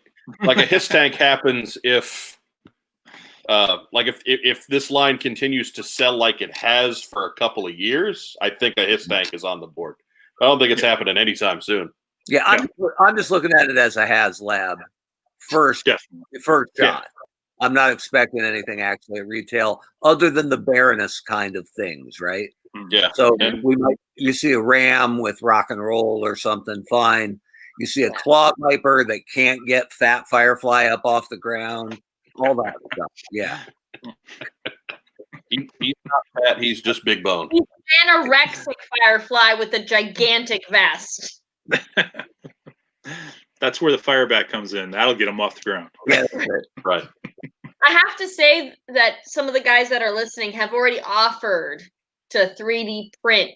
like a Hiss tank happens if this line continues to sell like it has for a couple of years. I think a Hiss tank is on the board. I don't think it's happening anytime soon. Yeah, I'm just looking at it as a HasLab first shot. Yeah. I'm not expecting anything actually at retail other than the Baroness kind of things, right? Yeah. So you see a Ram with rock and roll or something, fine. You see a Claw Viper that can't get Fat Firefly up off the ground, all that stuff. Yeah. He's not fat, he's just big bone. He's an anorexic Firefly with a gigantic vest. That's where the fireback comes in. That'll get them off the ground. Yeah, Right. I have to say that some of the guys that are listening have already offered to 3D print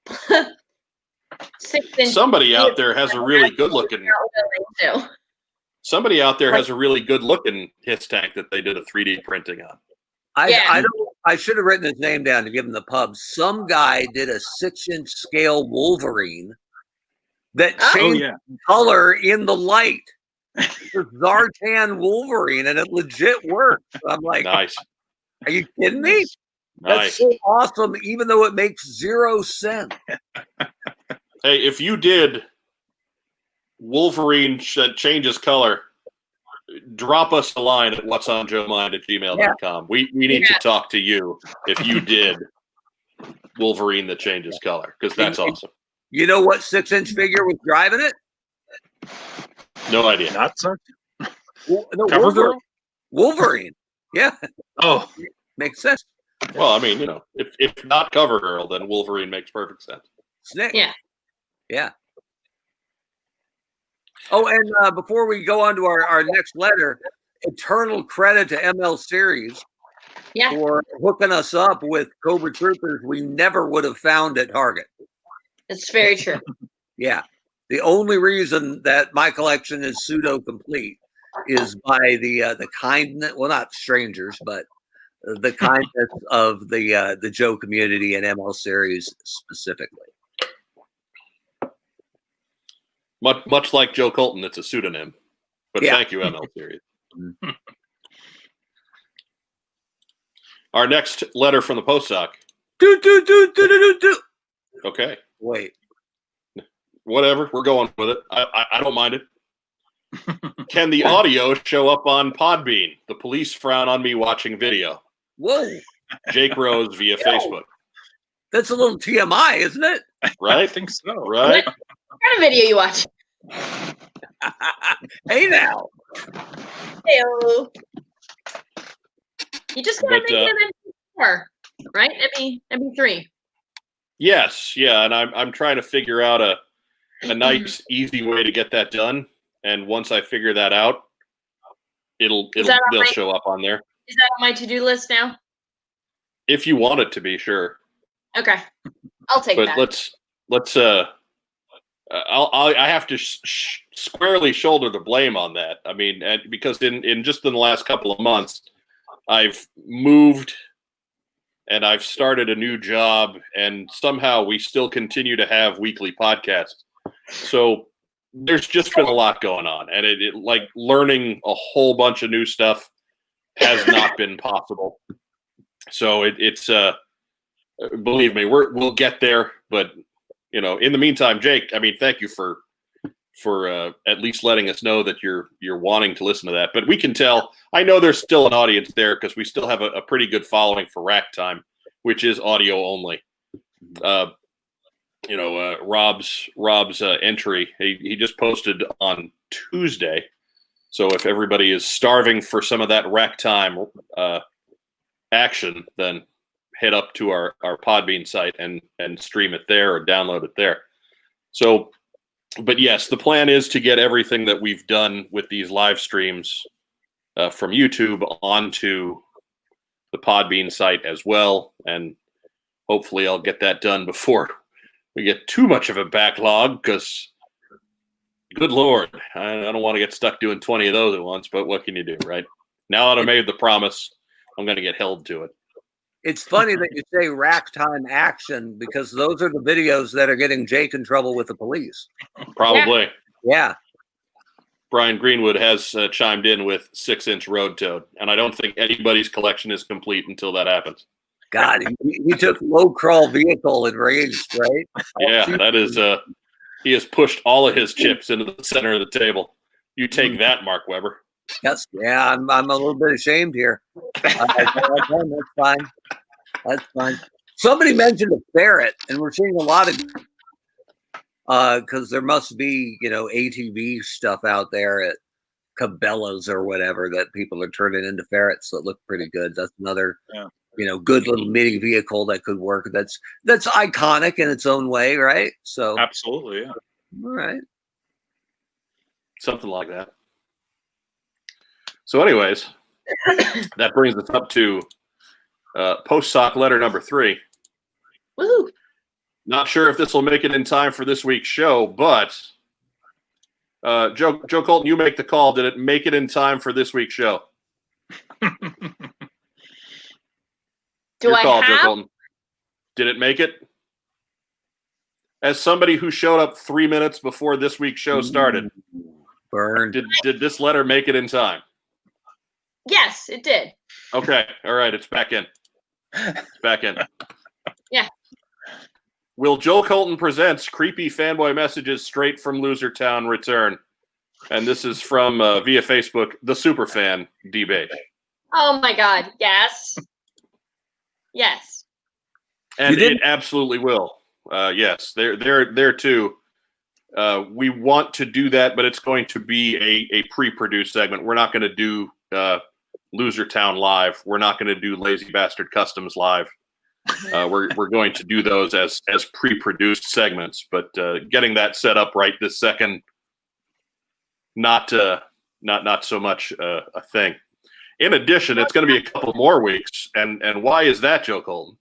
6-inch. Somebody out there has a really good looking. Somebody out there has a really good looking HITS tank that they did a 3D printing on. I should have written his name down to give him the pub. Some guy did a 6-inch scale Wolverine that changed color in the light. The Zartan Wolverine, and it legit works. I'm like, nice. Are you kidding me? That's so awesome, even though it makes 0 sense. Hey, if you did Wolverine changes color, drop us a line at whatsonjoemind@gmail.com. We need to talk to you if you did Wolverine that changes color, because that's awesome. You know what 6-inch figure was driving it? No idea. Not so. No, Wolverine. Yeah. Oh, makes sense. Well, I mean, you know, if not Cover Girl, then Wolverine makes perfect sense. Snake. Yeah. Yeah. Oh, and before we go on to our next letter, eternal credit to ML Series for hooking us up with Cobra Troopers we never would have found at Target. It's very true. Yeah. The only reason that my collection is pseudo complete is by the kindness, well, not strangers, but the kindness of the Joe community and ML Series specifically. Much like Joe Colton, it's a pseudonym. But thank you, ML Series. Our next letter from the Postsac. Okay. Wait. Whatever. We're going with it. I don't mind it. Can the audio show up on Podbean? The police frown on me watching video. Whoa. Jake Rose via Facebook. That's a little TMI, isn't it? Right? I think so. Right? What kind of video you watch? Hey now. Hey-o. You just gotta make it MP4, right? MP3. Yes, yeah, and I'm trying to figure out a nice, easy way to get that done. And once I figure that out, they'll show up on there. Is that on my to-do list now? If you want it to be, sure. Okay, I'll take that. But let's I have to squarely shoulder the blame on that. I mean, because in the last couple of months, I've moved and I've started a new job, and somehow we still continue to have weekly podcasts. So there's just been a lot going on, and it like learning a whole bunch of new stuff has not been possible. So it's believe me, we'll get there, but you know, in the meantime, Jake, I mean, thank you for at least letting us know that you're wanting to listen to that. But we can tell, I know there's still an audience there because we still have a pretty good following for Rack Time, which is audio only. Rob's entry, he just posted on Tuesday. So if everybody is starving for some of that Rack Time action, then head up to our Podbean site and stream it there or download it there. So, but yes, the plan is to get everything that we've done with these live streams from YouTube onto the Podbean site as well. And hopefully I'll get that done before we get too much of a backlog, because good Lord, I don't want to get stuck doing 20 of those at once, but what can you do, right? Now that I made the promise, I'm going to get held to it. It's funny that you say Rack Time action, because those are the videos that are getting Jake in trouble with the police. Probably. Yeah. Brian Greenwood has chimed in with 6-inch Road Toad, and I don't think anybody's collection is complete until that happens. God, he took low crawl vehicle and raged, right? Yeah, that is. He has pushed all of his chips into the center of the table. You take that, Mark Webber. Yes, yeah, I'm a little bit ashamed here. That's fine. That's fine. Somebody mentioned a ferret, and we're seeing a lot of because there must be, ATV stuff out there at Cabela's or whatever that people are turning into ferrets that look pretty good. That's another, good little mini vehicle that could work. That's iconic in its own way, right? So absolutely, yeah. All right. Something like that. So anyways, that brings us up to Postsac letter number 3. Woo! Not sure if this will make it in time for this week's show, but Joe Colton, you make the call. Did it make it in time for this week's show? Do I Joe have? Colton. Did it make it? As somebody who showed up 3 minutes before this week's show started, Burn. did this letter make it in time? Yes, it did. Okay, all right, it's back in. It's back in. Yeah. Will Joe Colton Presents Creepy Fanboy Messages Straight from Loser Town return? And this is from, via Facebook, the Superfan debate. Oh my God! Yes. Yes. And it absolutely will. Yes, there too. We want to do that, but it's going to be a pre-produced segment. We're not going to do Loser Town live. We're not going to do Lazy Bastard Customs live. We're going to do those as pre-produced segments. But getting that set up right this second, not so much a thing. In addition, it's going to be a couple more weeks, and why is that, Joe Colton?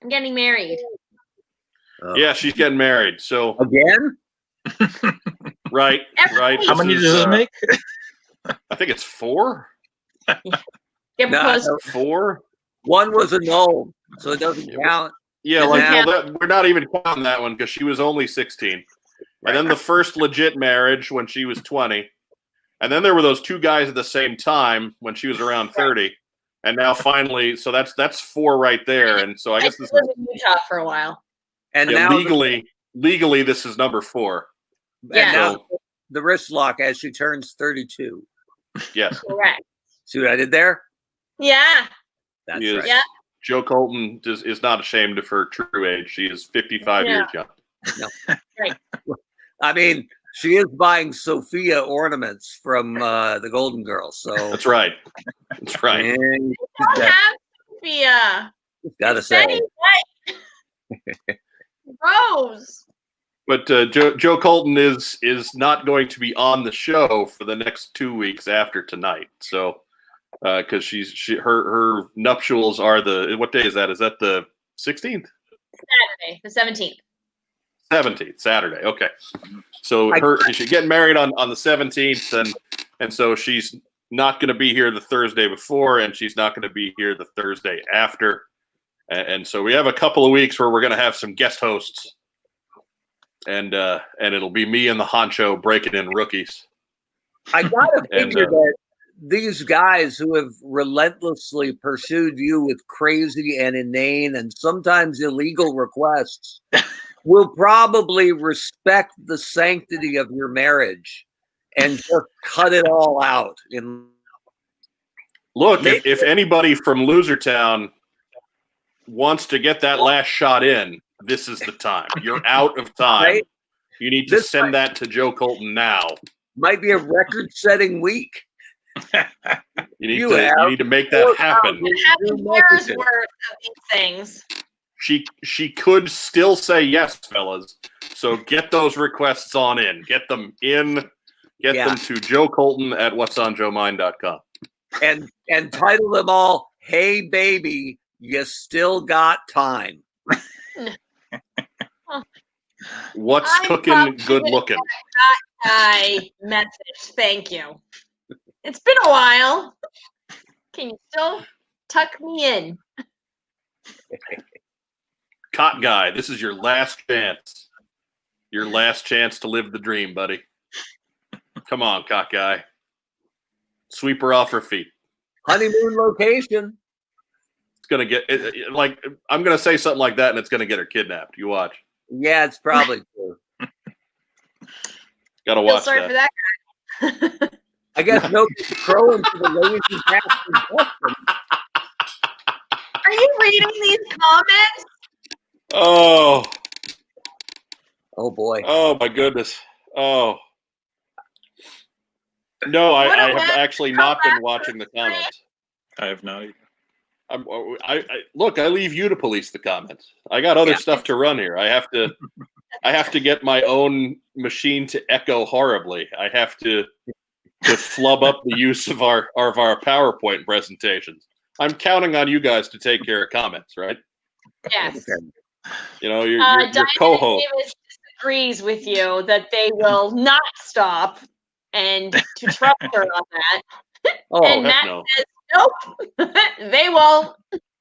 I'm getting married. Yeah, she's getting married. So Again? right. How many does this make? I think it's 4. Get No, proposed. 4. One was annulled, so it doesn't count. Yeah, we're not even counting that one because she was only 16. And then the first legit marriage when she was 20. And then there were those 2 guys at the same time when she was around 30. And now finally, so that's 4 right there. And so I guess this lived in Utah for a while. And yeah, now legally this is number 4. Yeah. And now the wrist lock as she turns 32. Yes. Correct. See what I did there? Yeah. That's Yes. right. Yeah. Joe Colton is not ashamed of her true age. She is 55 years young. Right. I mean, she is buying Sophia ornaments from the Golden Girls. So That's right. That's right. and Don't have Sophia. gotta say, Rose. But Joe Colton is not going to be on the show for the next 2 weeks after tonight. So because her nuptials are what day is that? Is that the 16th? Saturday, the 17th. 17th, Saturday. Okay. So she's getting married on the 17th, and so she's not going to be here the Thursday before, and she's not going to be here the Thursday after. And so we have a couple of weeks where we're going to have some guest hosts, and it'll be me and the honcho breaking in rookies. I gotta figure that these guys who have relentlessly pursued you with crazy and inane and sometimes illegal requests will probably respect the sanctity of your marriage and just cut it all out. Look, if anybody from Loser Town wants to get that last shot in, this is the time. You're out of time. Right? You need to send that to Joe Colton now. Might be a record-setting week. You need to make that happen. Having years worth of these things. She could still say yes, fellas. So get those requests on in. Get them in. Get them to Joe Colton at whatsonjoemind.com. And title them all, "Hey Baby, You Still Got Time." What's I'm cooking? Good looking. Guy message. Thank you. It's been a while. Can you still tuck me in? Cot guy, this is your last chance. Your last chance to live the dream, buddy. Come on, Cot guy. Sweep her off her feet. Honeymoon location. It's gonna get like I'm gonna say something like that, and it's gonna get her kidnapped. You watch. Yeah, it's probably true. Gotta Feel watch sorry that. for that guy. I guess nobody's crowing for the lazy bastard question. Are you reading these comments? Oh boy. Oh my goodness. Oh. No, I have actually not been watching the comments. I have not either. Look, I leave you to police the comments. I got other stuff to run here. I have to I have to get my own machine to echo horribly. I have to flub up the use of our PowerPoint presentations. I'm counting on you guys to take care of comments, right? Yes. You know, your Diana co-host Davis disagrees with you that they will not stop, and to trust her on that. Oh, and heck Matt no. says, nope, they won't.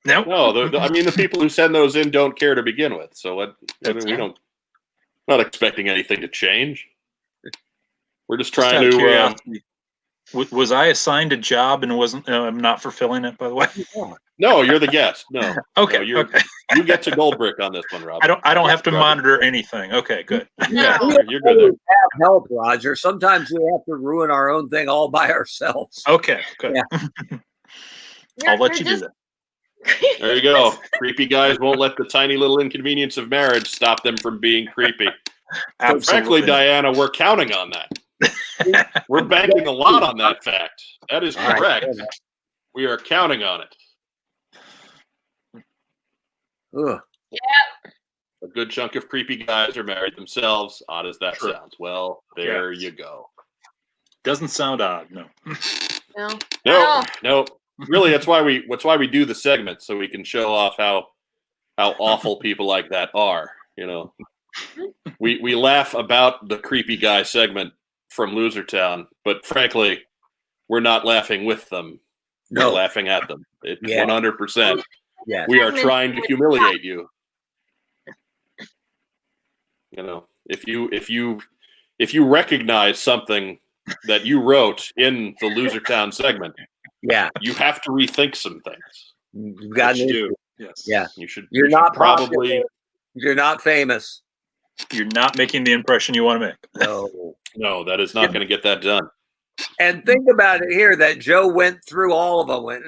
Nope. No, I mean, the people who send those in don't care to begin with. So we don't, not expecting anything to change. We're just trying out of to. curiosity, was I assigned a job and wasn't? I'm not fulfilling it, by the way. No, you're the guest. No. Okay. No, Okay. You get to Goldbrick on this one, Rob. I don't have to monitor anything. Okay. Good. Yeah, No. you're good. We have help, Roger. Sometimes we have to ruin our own thing all by ourselves. Okay. Good. Yeah. I'll let you do that. There you go. Creepy guys won't let the tiny little inconvenience of marriage stop them from being creepy. Absolutely. Frankly, Diana, we're counting on that. We're banking a lot on that fact. That is correct. Right. We are counting on it. Ugh. Yeah. A good chunk of creepy guys are married themselves, odd as that True. sounds. Well, there Yes. you go. Doesn't sound odd. No. No. No. Really, that's why we do the segment, so we can show off how awful people like that are. You know, we laugh about the creepy guy segment from Losertown, but frankly, we're not laughing with them. No. We're laughing at them. It's Yeah. 100%. Yeah. We are trying to humiliate you. You know, if you recognize something that you wrote in the Losertown segment, Yeah. you have to rethink some things. You've got What you to do. Yes. Yeah, You're you not should probably. popular. You're not famous. You're not making the impression you want to make. No, that is not going to get that done. And think about it here that Joe went through all of them. Went,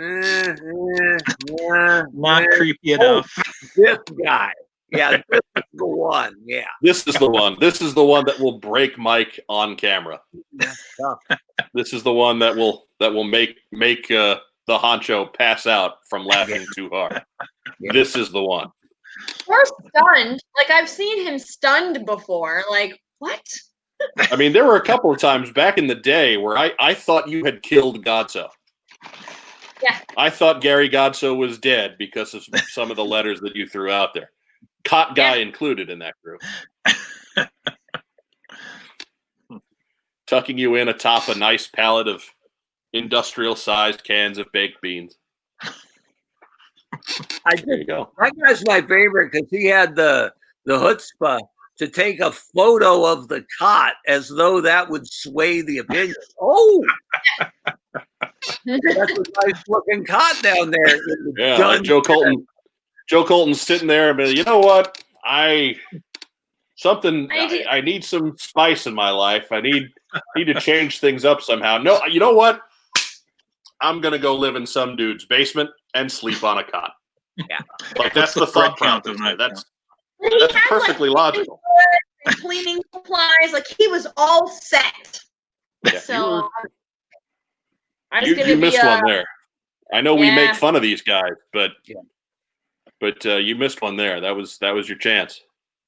Not creepy enough. This guy. Yeah, this is the one. Yeah. This is the one. This is the one that will break Mike on camera. Tough. This is the one that will make the honcho pass out from laughing too hard. Yeah. This is the one. Or stunned. Like, I've seen him stunned before. Like, what? I mean, there were a couple of times back in the day where I thought you had killed Godso. Yeah. I thought Gary Godso was dead because of some of the letters that you threw out there. Cot guy included in that group. Tucking you in atop a nice pallet of industrial-sized cans of baked beans. There you go. That guy's my favorite because he had the chutzpah to take a photo of the cot as though that would sway the opinion. Oh, that's a nice looking cot down there. Yeah, like Joe Colton. Joe Colton's sitting there and be, you know what? I need some spice in my life. I need to change things up somehow. No, you know what? I'm gonna go live in some dude's basement and sleep on a cot. Yeah, like that's the thought process. That's perfectly logical. Cleaning supplies, like he was all set. Yeah, so you missed one there. I know we make fun of these guys, but you missed one there. That was your chance.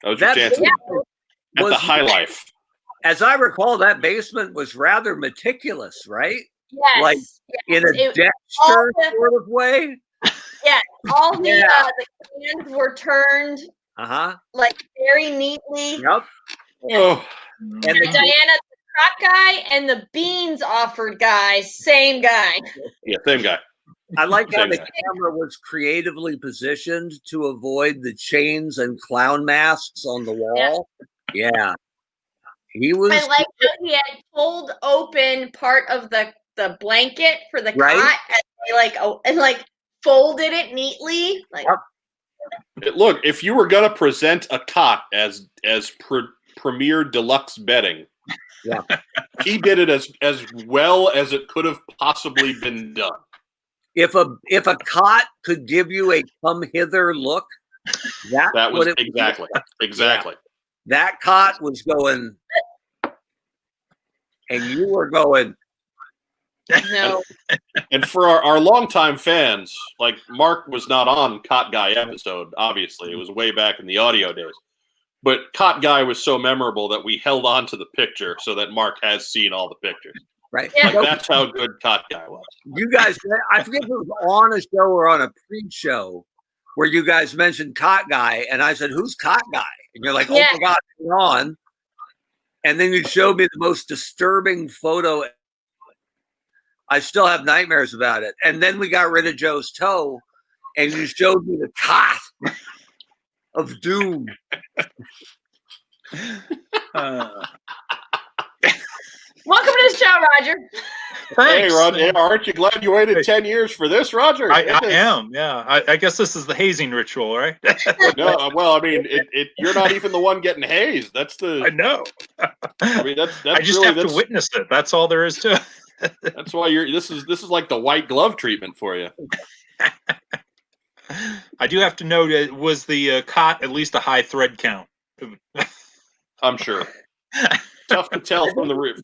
That was your chance at the high life. As I recall, that basement was rather meticulous, right? Yes. Like in a Dexter sort of way. Yeah, all the cans were turned like very neatly. Yep. Oh. And Diana, the crock guy, and the beans offered guy, same guy. Yeah, same guy. I like how the camera was creatively positioned to avoid the chains and clown masks on the wall. Yeah. He was. I like how he had pulled open part of the blanket for the cot and folded it neatly. Like, look, if you were gonna present a cot as premier deluxe bedding, he did it as well as it could have possibly been done. If a cot could give you a come hither look, that was exactly. That cot was going, and you were going. No. And for our longtime fans, like Mark was not on Cot Guy episode, obviously. It was way back in the audio days. But Cot Guy was so memorable that we held on to the picture so that Mark has seen all the pictures. Right. Yeah. Like, that's how good Cot Guy was. You guys, I forget if it was on a show or on a pre-show where you guys mentioned Cot Guy, and I said, "Who's Cot Guy?" And you're like, "Oh Yeah. my God, he's on." And then you showed me the most disturbing photo. I still have nightmares about it. And then we got rid of Joe's toe, and you showed me the cot of doom. Welcome to the show, Roger. Hey, Thanks. Roger, aren't you glad you waited 10 years for this, Roger? I am, yeah. I guess this is the hazing ritual, right? No, well, I mean, you're not even the one getting hazed. That's I the. know. I mean, that's I just really, have to witness it. That's all there is to it. That's why you're. This is like the white glove treatment for you. I do have to note, was the cot at least a high thread count? I'm sure. Tough to tell from the roof.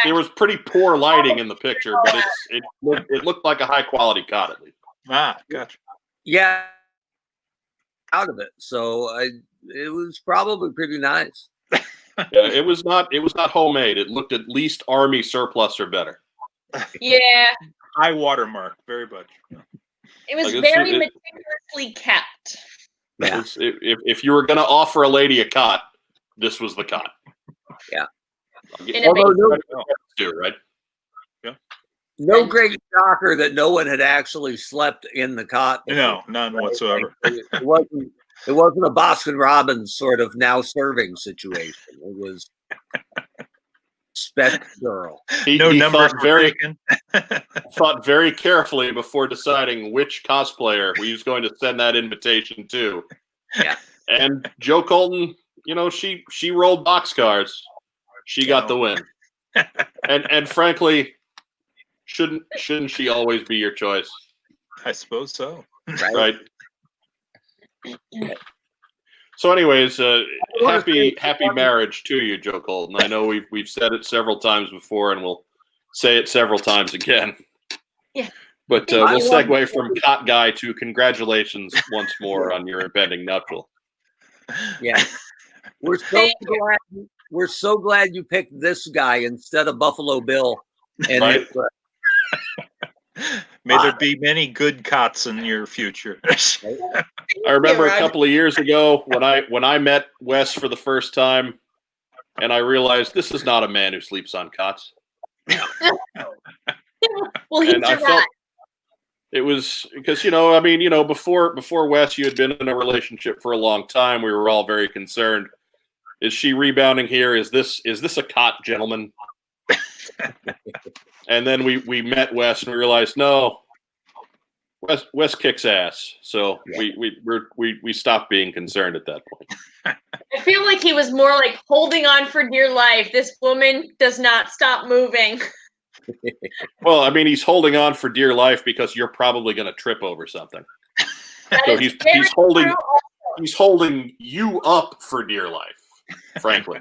There was pretty poor lighting in the picture, but it looked like a high quality cot at least. Ah, gotcha. Yeah, out of it. So it was probably pretty nice. Yeah, it was not homemade. It looked at least Army surplus or better. Yeah, High watermark, very much. it was Like, very meticulously kept. Yeah. If you were going to offer a lady a cot, this was the cot. Yeah. Although right? No great shocker that no one had actually slept in the cot before. No, none whatsoever. It wasn't a Baskin Robbins sort of now serving situation. It was special girl. He numbers thought were taken. thought very carefully before deciding which cosplayer he was going to send that invitation to. Yeah. And Joe Colton, she rolled boxcars. She got the win. And frankly, shouldn't she always be your choice? I suppose so. Right. So, anyways, happy marriage to you, Joe Colton. I know we've said it several times before, and we'll say it several times again. Yeah. But we'll segue from Cot Guy to congratulations once more on your impending nuptial. Yeah. We're so glad you picked this guy instead of Buffalo Bill. And Right. May there be many good cots in your future. I remember a couple of years ago when I met Wes for the first time, and I realized this is not a man who sleeps on cots. Well, he And I felt it was because before Wes, you had been in a relationship for a long time. We were all very concerned. Is she rebounding here? Is this a cot gentleman? And then we met Wes and we realized no, Wes kicks ass. So we stopped being concerned at that point. I feel like he was more like holding on for dear life. This woman does not stop moving. Well, I mean, he's holding on for dear life because you're probably going to trip over something. So he's holding you up for dear life, frankly.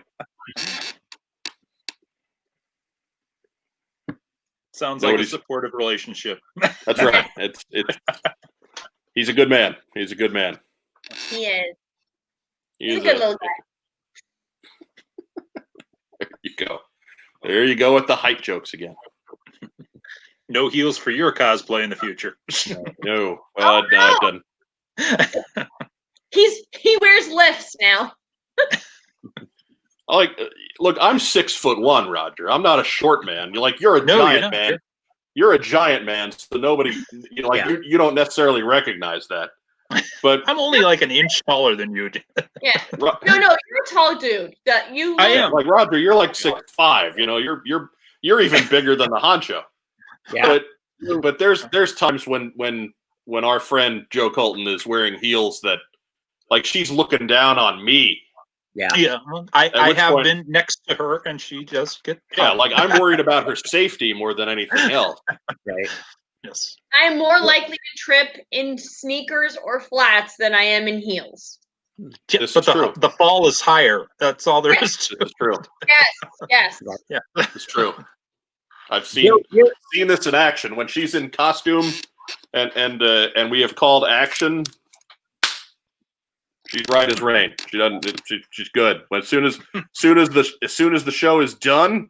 Sounds like a supportive relationship. That's right. It's he's a good man. He's a good man. He is. He's a good little guy. There you go. There you go with the height jokes again. No heels for your cosplay in the future. No. Well, no, it doesn't. He wears lifts now. Look, I'm 6'1", Roger. I'm not a short man. You're a giant man. You're a giant man, so nobody you don't necessarily recognize that. But I'm only like an inch taller than you. Yeah. No, you're a tall dude. I am. Like Roger, you're like 6'5". You're even bigger than the honcho. Yeah. But there's times when our friend Joe Colton is wearing heels that like she's looking down on me. Yeah. I have been next to her and she just gets like I'm worried about her safety more than anything else. Right. Yes. I'm more likely to trip in sneakers or flats than I am in heels. Yeah, but the fall is higher. That's all there is to it. It's true. Yes. Yeah. It's true. I've seen this in action when she's in costume and we have called action. She's right as rain. She doesn't. She's good. But as soon as the show is done,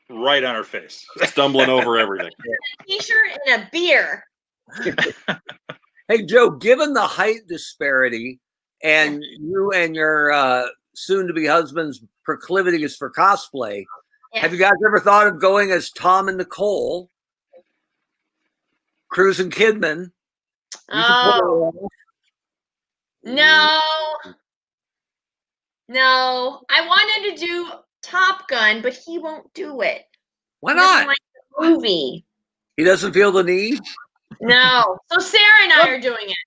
right on her face, stumbling over everything. A T-shirt and a beer. Hey, Joe, given the height disparity and you and your soon-to-be husband's proclivities for cosplay, have you guys ever thought of going as Tom and Nicole, Cruz and Kidman? Oh. No. No. I wanted to do Top Gun, but he won't do it. Why not? He doesn't like the movie. He doesn't feel the need? No. So Sarah and I are doing it.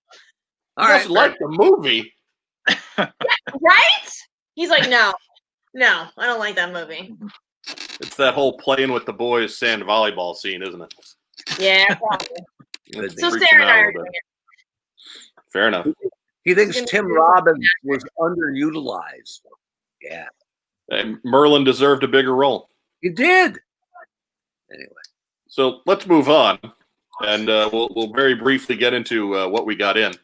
All He right. doesn't like the movie. Yeah, right? He's like, no, I don't like that movie. It's that whole playing with the boys sand volleyball scene, isn't it? Yeah, probably. It So freaks Sarah him and I out a are little doing bit. it. Fair enough. He thinks Tim Robbins was underutilized. Yeah. And Merlin deserved a bigger role. He did. Anyway. So let's move on, and we'll very briefly get into what we got in,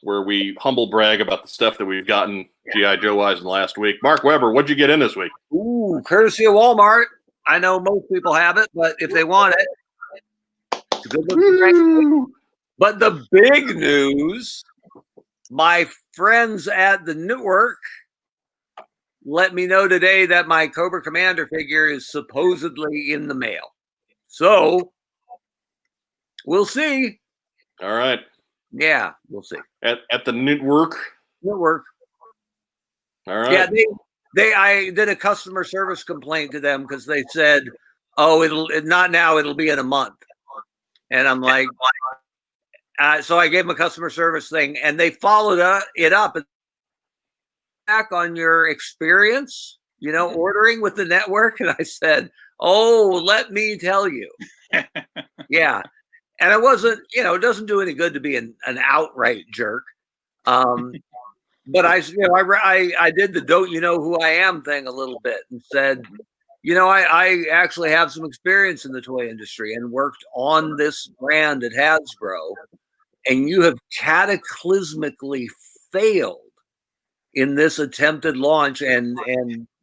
where we humble brag about the stuff that we've gotten G.I. Joe-wise in the last week. Mark Weber, what'd you get in this week? Ooh, courtesy of Walmart. I know most people have it, but if they want it, it's a good looking drink. But the big news, my friends at the network let me know today that my Cobra Commander figure is supposedly in the mail. So we'll see. All right. Yeah, we'll see. At the network. Network. All right. Yeah, I did a customer service complaint to them because they said, "Oh, not now. It'll be in a month." And I'm like, so I gave them a customer service thing, and they followed it up. Back on your experience, ordering with the network, and I said, "Oh, let me tell you." Yeah, and I wasn't. It doesn't do any good to be an outright jerk. But I did the "don't you know who I am" thing a little bit and said, I actually have some experience in the toy industry and worked on this brand at Hasbro, and you have cataclysmically failed in this attempted launch and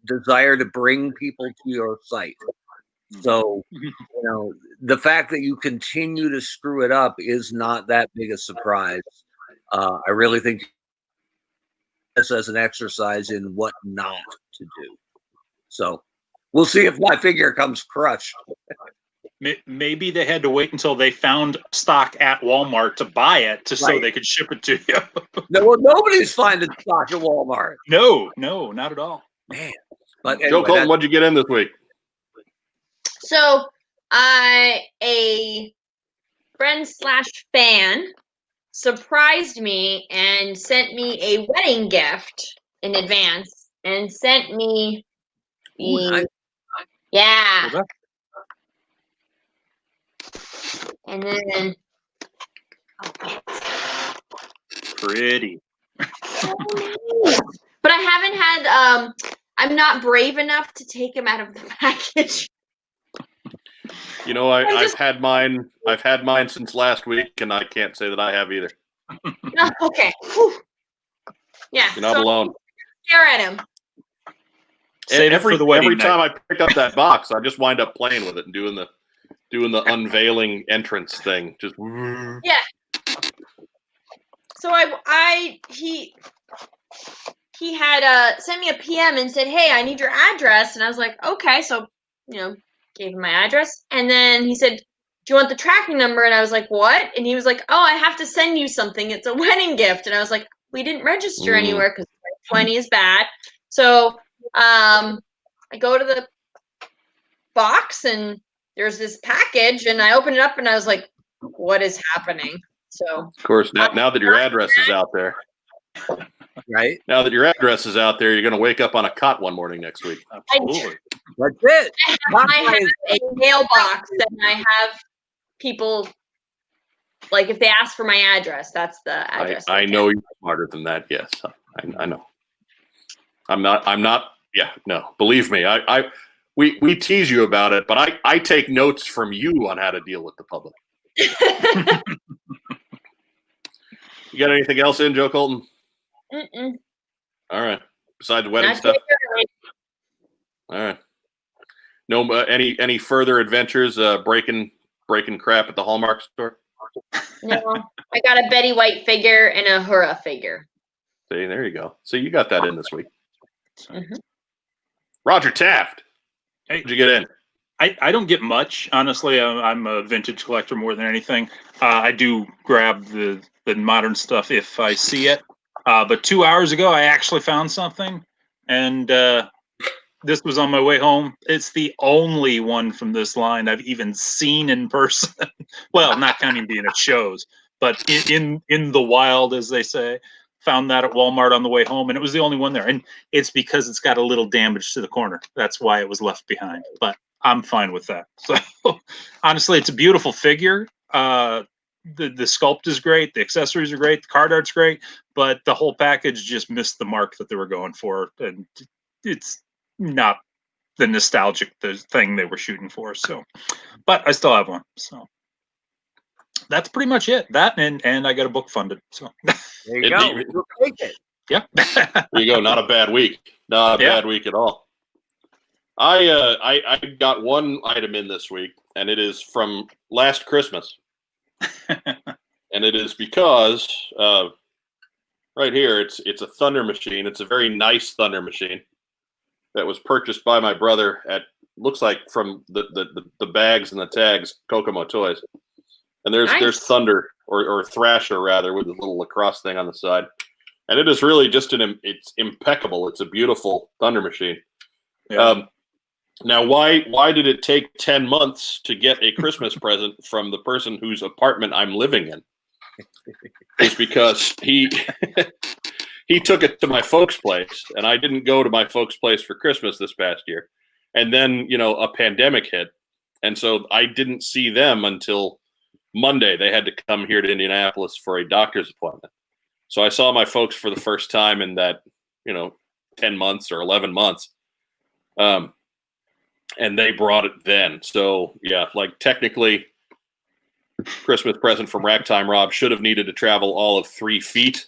desire to bring people to your site. So, the fact that you continue to screw it up is not that big a surprise. I really think this as an exercise in what not to do. So we'll see if my figure comes crushed. Maybe they had to wait until they found stock at Walmart to buy it so they could ship it to you. No, well, nobody's finding stock at Walmart. No, not at all. Man. But anyway, Joe Colton, what'd you get in this week? So a friend/fan surprised me and sent me a wedding gift in advance and sent me the and then pretty. But I haven't had I'm not brave enough to take him out of the package. I've had mine. I've had mine since last week, and I can't say that I have either. Okay. Whew. Yeah. You're not alone. Stare at him. Every time I pick up that box, I just wind up playing with it and doing the unveiling entrance thing. Just yeah. So he had sent me a PM and said, "Hey, I need your address," and I was like, "Okay." So gave him my address, and then he said, "Do you want the tracking number?" And I was like, "What?" And he was like, "Oh, I have to send you something. It's a wedding gift." And I was like, "We didn't register anywhere because 20 is bad." So I go to the box and there's this package, and I open it up and I was like, "What is happening?" So of course, now that your address is out there, right? Now that your address is out there, you're going to wake up on a cot one morning next week. Absolutely. That's it. I have a mailbox and I have people, like, if they ask for my address, that's the address. I know you're smarter than that. Yes, I know. I'm not. Yeah, no. Believe me, we tease you about it, but I take notes from you on how to deal with the public. You got anything else in, Joe Colton? Mm-mm. All right. Besides wedding Not stuff. too All right. No, any further adventures? Breaking crap at the Hallmark store. No, I got a Betty White figure and a Hurrah figure. See, there you go. So you got that in this week. Mm-hmm. Roger Taft. Hey. What'd you get in? I don't get much, honestly. I'm a vintage collector more than anything. I do grab the modern stuff if I see it. But 2 hours ago, I actually found something, and this was on my way home. It's the only one from this line I've even seen in person. Well, not counting being at shows, but in the wild, as they say. Found that at Walmart on the way home, and it was the only one there. And it's because it's got a little damage to the corner. That's why it was left behind. But I'm fine with that. So honestly, it's a beautiful figure. The sculpt is great. The accessories are great. The card art's great. But the whole package just missed the mark that they were going for. And it's not the nostalgic thing they were shooting for. So, but I still have one. So that's pretty much it. That and I got a book funded. So There you go. We'll take it. yeah. There you go. Not a bad week. Not a bad week at all. I got one item in this week, and it is from last Christmas. And it is because right here it's a thunder machine. It's a very nice thunder machine that was purchased by my brother at, looks like from the bags and the tags, Kokomo Toys. And there's Thunder or Thrasher rather, with a little lacrosse thing on the side. And it is really just it's impeccable. It's a beautiful thunder machine. Yeah. Now, why did it take 10 months to get a Christmas present from the person whose apartment I'm living in? It's because he took it to my folks' place, and I didn't go to my folks' place for Christmas this past year. And then, a pandemic hit. And so I didn't see them until Monday. They had to come here to Indianapolis for a doctor's appointment. So I saw my folks for the first time in that, 10 months or 11 months. And they brought it then. So yeah, like technically Christmas present from Ragtime Rob should have needed to travel all of 3 feet,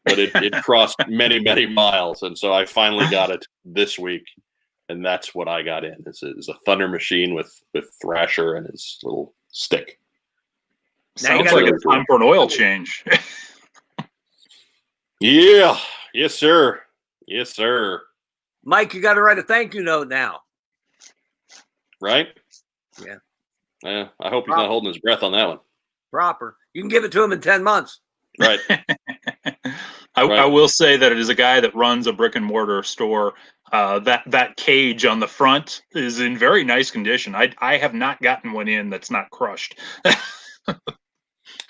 but it crossed many, many miles. And so I finally got it this week. And that's what I got in. It's a thunder machine with Thrasher and his little stick. Sounds like it's time for an oil change. Yeah. Yes, sir. Yes, sir. Mike, you got to write a thank you note now. Right? Yeah. Yeah. I hope he's not holding his breath on that one. Proper. You can give it to him in 10 months. Right. I will say that it is a guy that runs a brick and mortar store. That cage on the front is in very nice condition. I have not gotten one in that's not crushed.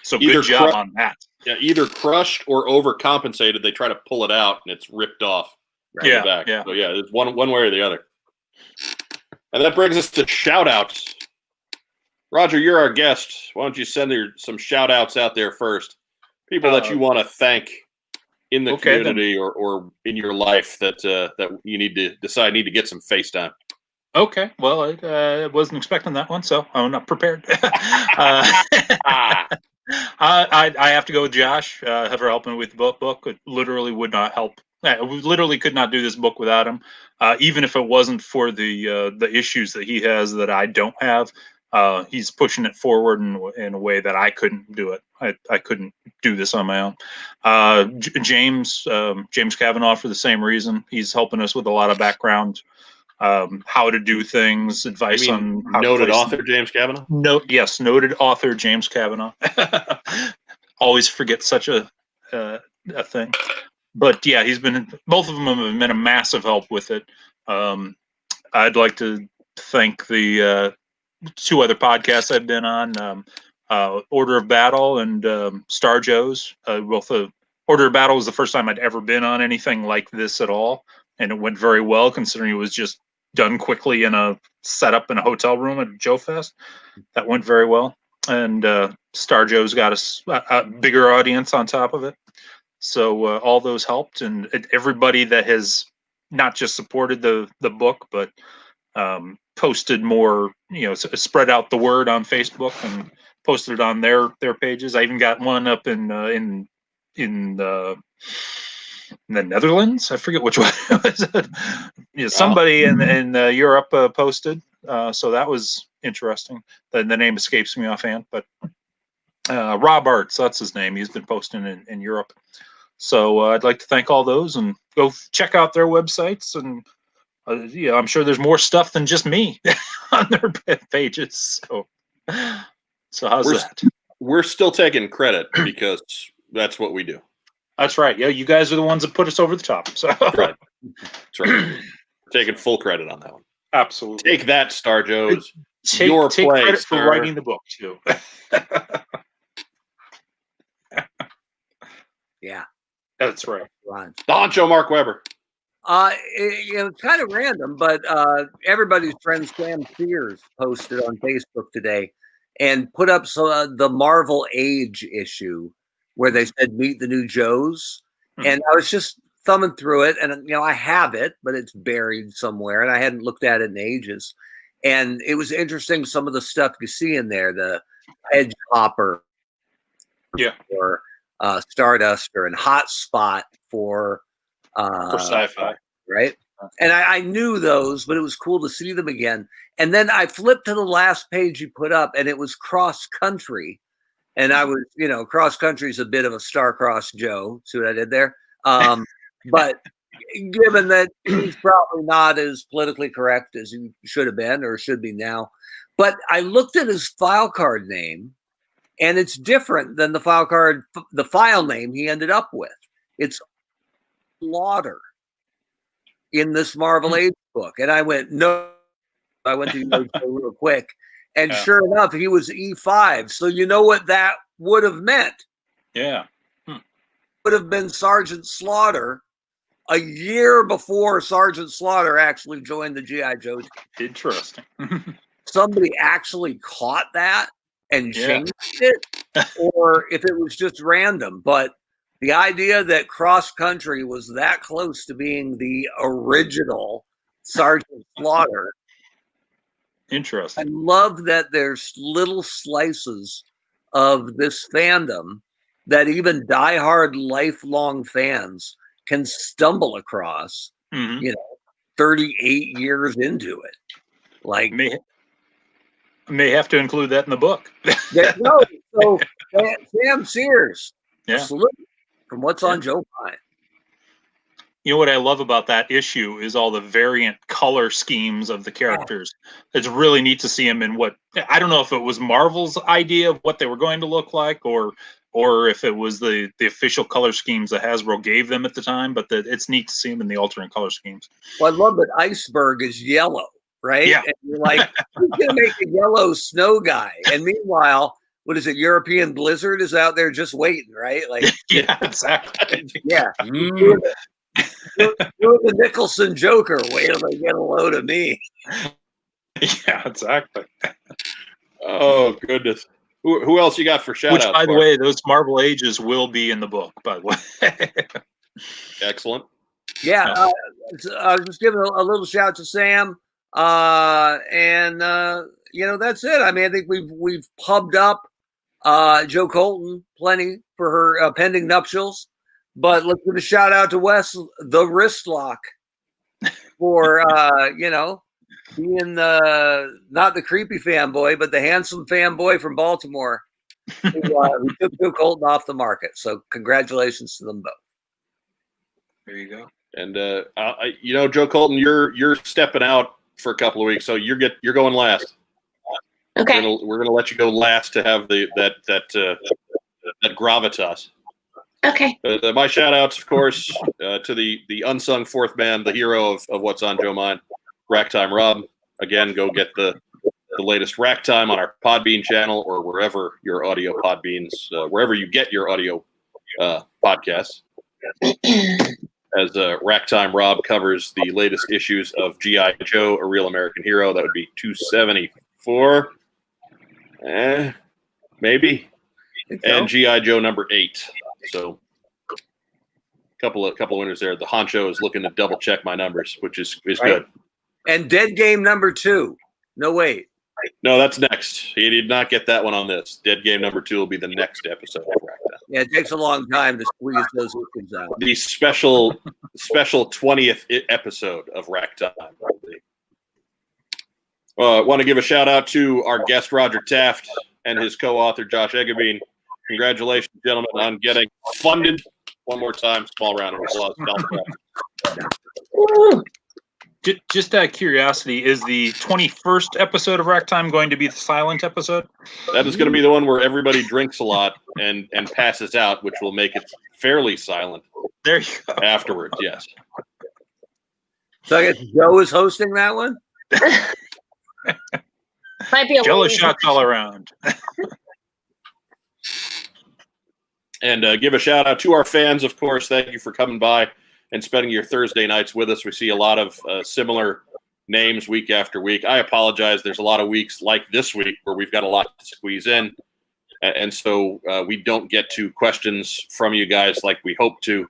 So good job on that. Yeah, either crushed or overcompensated. They try to pull it out and it's ripped off. Right in the back. Yeah. So yeah, it's one way or the other. And that brings us to shout outs. Roger, you're our guest. Why don't you send some shout outs out there first? People that you want to thank in the community or in your life that you need to get some face time. Okay. Well, I wasn't expecting that one, so I'm not prepared. I have to go with Josh, for helping with the book. It literally would not help. We literally could not do this book without him. Even if it wasn't for the issues that he has that I don't have, he's pushing it forward in a way that I couldn't do it. I couldn't do this on my own. James Kavanaugh, for the same reason. He's helping us with a lot of background, how to do things, advice on how noted author James Kavanaugh. Yes, noted author James Kavanaugh. Always forget such a thing. But yeah, both of them have been a massive help with it. I'd like to thank the 2 other podcasts I've been on, Order of Battle and Star Joe's. Both Order of Battle was the first time I'd ever been on anything like this at all, and it went very well considering it was just done quickly in a setup in a hotel room at Joe Fest. That went very well, and Star Joe's got a bigger audience on top of it. So all those helped, and everybody that has not just supported the book, but posted more, spread out the word on Facebook and posted it on their pages. I even got one up in in the Netherlands. I forget which one it was. Yeah, somebody in Europe posted. So that was interesting. The name escapes me offhand, but Rob Arts, that's his name. He's been posting in Europe. So I'd like to thank all those and go check out their websites. And yeah, I'm sure there's more stuff than just me on their pages. So how's that? We're still taking credit because that's what we do. That's right. Yeah, you guys are the ones that put us over the top. So That's right. That's right. We're taking full credit on that one. Absolutely. Take that, Star Joes. Take play, credit sir. for writing the book too. Yeah, That's right. Ron. The honcho Mark Weber. It's kind of random, but everybody's friend Sam Sears posted on Facebook today and put up the Marvel Age issue where they said meet the new Joes. And I was just thumbing through it, and I have it, but it's buried somewhere, and I hadn't looked at it in ages. And it was interesting, some of the stuff you see in there, the Edge Hopper, or Starduster, and Hotspot for sci-fi, right? And I knew those, but it was cool to see them again. And then I flipped to the last page you put up, and it was cross country. And I was, cross country is a bit of a star-crossed Joe. See what I did there? But given that he's probably not as politically correct as he should have been or should be now, but I looked at his file card name, and it's different than the file name he ended up with. It's Slaughter in this Marvel Age book. And I went, no. I went to Joe real quick. And sure enough, he was E5. So you know what that would have meant? Yeah. Would have been Sergeant Slaughter a year before Sergeant Slaughter actually joined the G.I. Joe team. Interesting. Somebody actually caught that and changed it, or if it was just random. But the idea that cross country was that close to being the original Sergeant Slaughter. Interesting. I love that there's little slices of this fandom that even diehard lifelong fans can stumble across, 38 years into it. Like, may have to include that in the book. So Sam Sears, salute from what's on Joe Pine. You know what I love about that issue is all the variant color schemes of the characters. It's really neat to see them in what, I don't know if it was Marvel's idea of what they were going to look like, or if it was the official color schemes that Hasbro gave them at the time, but it's neat to see them in the alternate color schemes. Well, I love that Iceberg is yellow, right? Yeah. And you're like, who's going to make a yellow snow guy? And meanwhile, what is it? European Blizzard is out there just waiting, right? Like, yeah, exactly. Yeah. You're the Nicholson Joker. Wait till they get a load of me. Yeah, exactly. Oh, goodness. Who else you got for shout-outs? Which, by the way, those Marvel Ages will be in the book, by the way. Excellent. Yeah, I was just giving a little shout to Sam. And that's it. I mean, I think we've pubbed up Joe Colton plenty for her pending nuptials. But let's give a shout out to Wes, the wrist lock, for being not the creepy fanboy, but the handsome fanboy from Baltimore who took Joe Colton off the market. So congratulations to them both. There you go. And Joe Colton, you're stepping out for a couple of weeks, so you're going last. Okay. We're gonna let you go last to have that gravitas. Okay. My shout outs, of course, to the unsung fourth man, the hero of what's on Joe Mind, Rack Time Rob. Again, go get the latest Rack Time on our Podbean channel or wherever your audio Podbeans, wherever you get your audio podcasts. As Rack Time Rob covers the latest issues of G.I. Joe, A Real American Hero. That would be 274. Maybe. And G.I. Joe number 8. So couple of winners there. The honcho is looking to double check my numbers, which is good. And Dead Game number 2. No, wait. No, that's next. He did not get that one on this. Dead Game number 2 will be the next episode. Yeah, it takes a long time to squeeze those liquids out. The special 20th episode of Rack Time. Want to give a shout out to our guest Roger Taft and his co-author Josh Eggebein. Congratulations, gentlemen, on getting funded. One more time, small round of applause. Just out of curiosity, is the 21st episode of Rack Time going to be the silent episode? That is going to be the one where everybody drinks a lot and passes out, which will make it fairly silent. There you go. Afterwards, yes. So I guess Joe is hosting that one? Might be a Jello little- shots all around. And give a shout out to our fans, of course. Thank you for coming by and spending your Thursday nights with us. We see a lot of similar names week after week. I apologize. There's a lot of weeks like this week where we've got a lot to squeeze in. And so we don't get to questions from you guys like we hope to.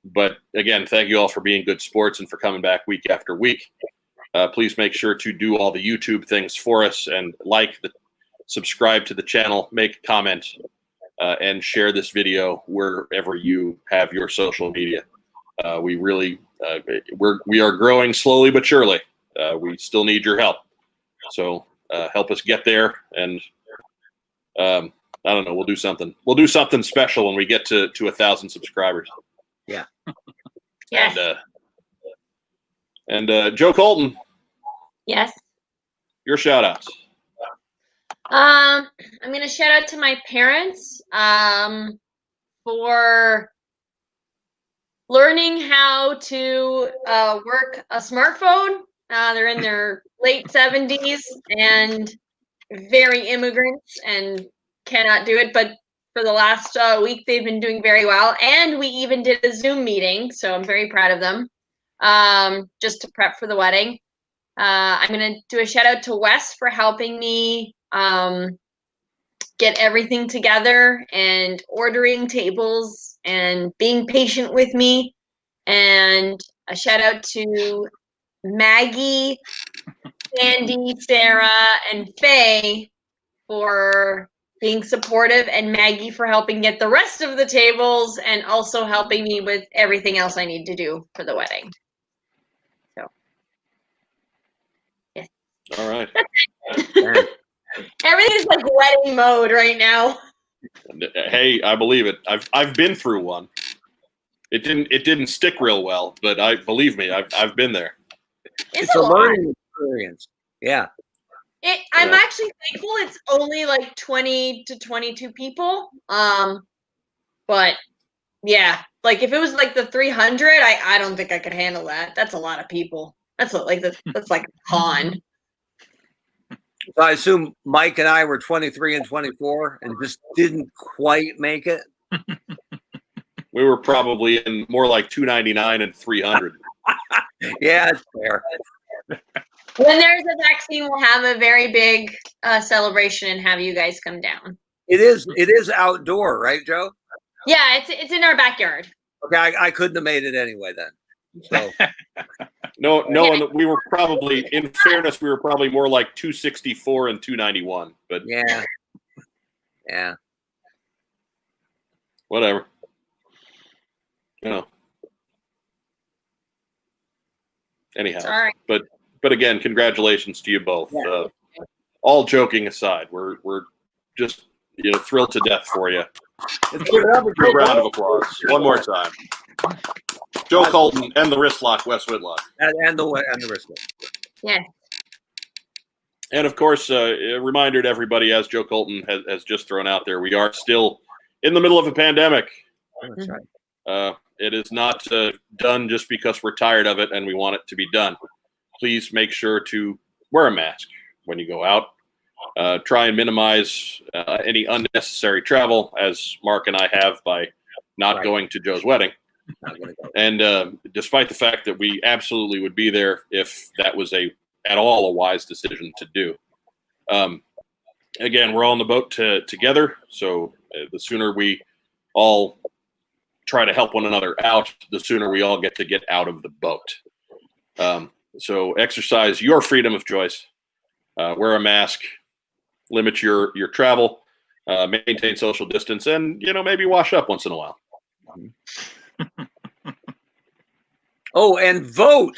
But again, thank you all for being good sports and for coming back week after week. Please make sure to do all the YouTube things for us and subscribe to the channel, make a comment, and share this video wherever you have your social media. We really, we are growing slowly but surely. We still need your help. So help us get there. And I don't know, we'll do something. We'll do something special when we get to 1,000 subscribers. Yeah. Yes. And Joe Colton, Yes. your shout outs. I'm gonna shout out to my parents for learning how to work a smartphone. They're in their late 70s and very immigrants and cannot do it. But for the last week, they've been doing very well. And we even did a Zoom meeting, so I'm very proud of them. Just to prep for the wedding. I'm going to do a shout out to Wes for helping me get everything together and ordering tables and being patient with me. And a shout out to Maggie, Sandy, Sarah, and Faye for being supportive, and Maggie for helping get the rest of the tables and also helping me with everything else I need to do for the wedding. All right. Everything's like wedding mode right now. Hey, I believe it. I've been through one. It didn't stick real well, but believe me, I've been there. It's a a lot. learning experience. Yeah. I'm actually thankful it's only like 20 to 22 people. But yeah, like if it was like the 300, I don't think I could handle that. That's a lot of people. That's like a con. So I assume Mike and I were 23 and 24 and just didn't quite make it. We were probably in more like 299 and 300. Yeah, it's fair. When there's a vaccine, we'll have a very big celebration and have you guys come down. It is outdoor, right, Joe? Yeah, it's in our backyard. Okay, I couldn't have made it anyway then. So No, and we were probably, in fairness, we were probably more like 264 and 291. But yeah, whatever. You know. Anyhow, All right. But again, congratulations to you both. Yeah. All joking aside, we're just thrilled to death for you. let's give it up. A round of applause one more time. Joe Colton and the wrist lock, Wes Whitlock, and the wrist lock. Yeah. and of course, a reminder to everybody, as Joe Colton has just thrown out there, we are still in the middle of a pandemic. That's right. It is not done just because we're tired of it and we want it to be done. Please make sure to wear a mask when you go out. Try and minimize any unnecessary travel, as Mark and I have by not going to Joe's wedding. And despite the fact that we absolutely would be there if that was at all a wise decision to do. Again, we're all in the boat together, so the sooner we all try to help one another out, the sooner we all get to get out of the boat. So exercise your freedom of choice. Wear a mask, limit your travel, maintain social distance, and maybe wash up once in a while. Oh, and vote.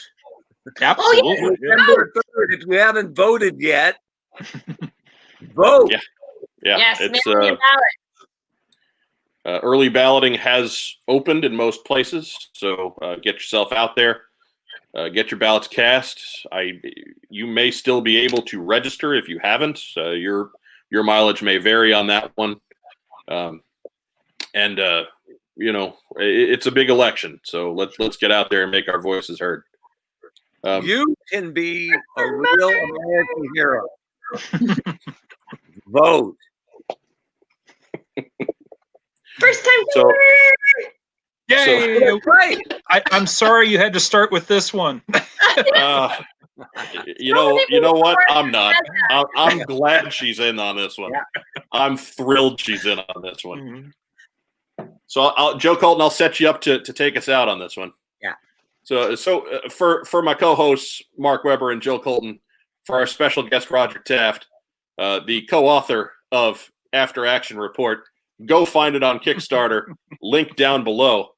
Absolutely. November 3rd. If you haven't voted yet, vote. Yeah. Yes, It's mail me a ballot. early balloting has opened in most places, so get yourself out there. Get your ballots cast. You may still be able to register if you haven't. Your mileage may vary on that one, and it's a big election. So let's get out there and make our voices heard. You can be a real American hero. Vote. First time So- voter! Yay! That's right. I'm sorry you had to start with this one. You know what? I'm not. I'm glad she's in on this one. Yeah. I'm thrilled she's in on this one. So, Joe Colton, I'll set you up to take us out on this one. Yeah. So for my co-hosts Mark Weber and Joe Colton, for our special guest Roger Taft, the co-author of After Action Report, go find it on Kickstarter. Link down below.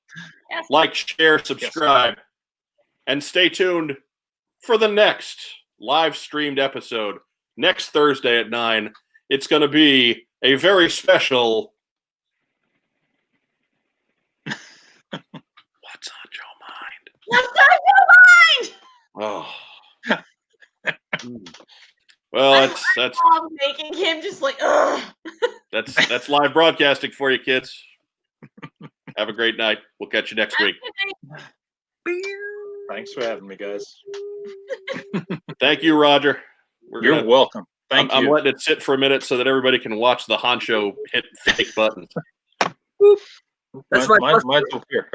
Yes. Like, share, subscribe, and stay tuned for the next live streamed episode next Thursday at 9. It's going to be a very special What's on Joe Mind? What's on your mind? Oh. Well, that's making him just like, ugh. that's live broadcasting for you, kids. Have a great night. We'll catch you next week. Thanks for having me, guys. Thank you, Roger. You're welcome. I'm Thank you. letting it sit for a minute so that everybody can watch the honcho hit fake buttons. That's Mine's over here.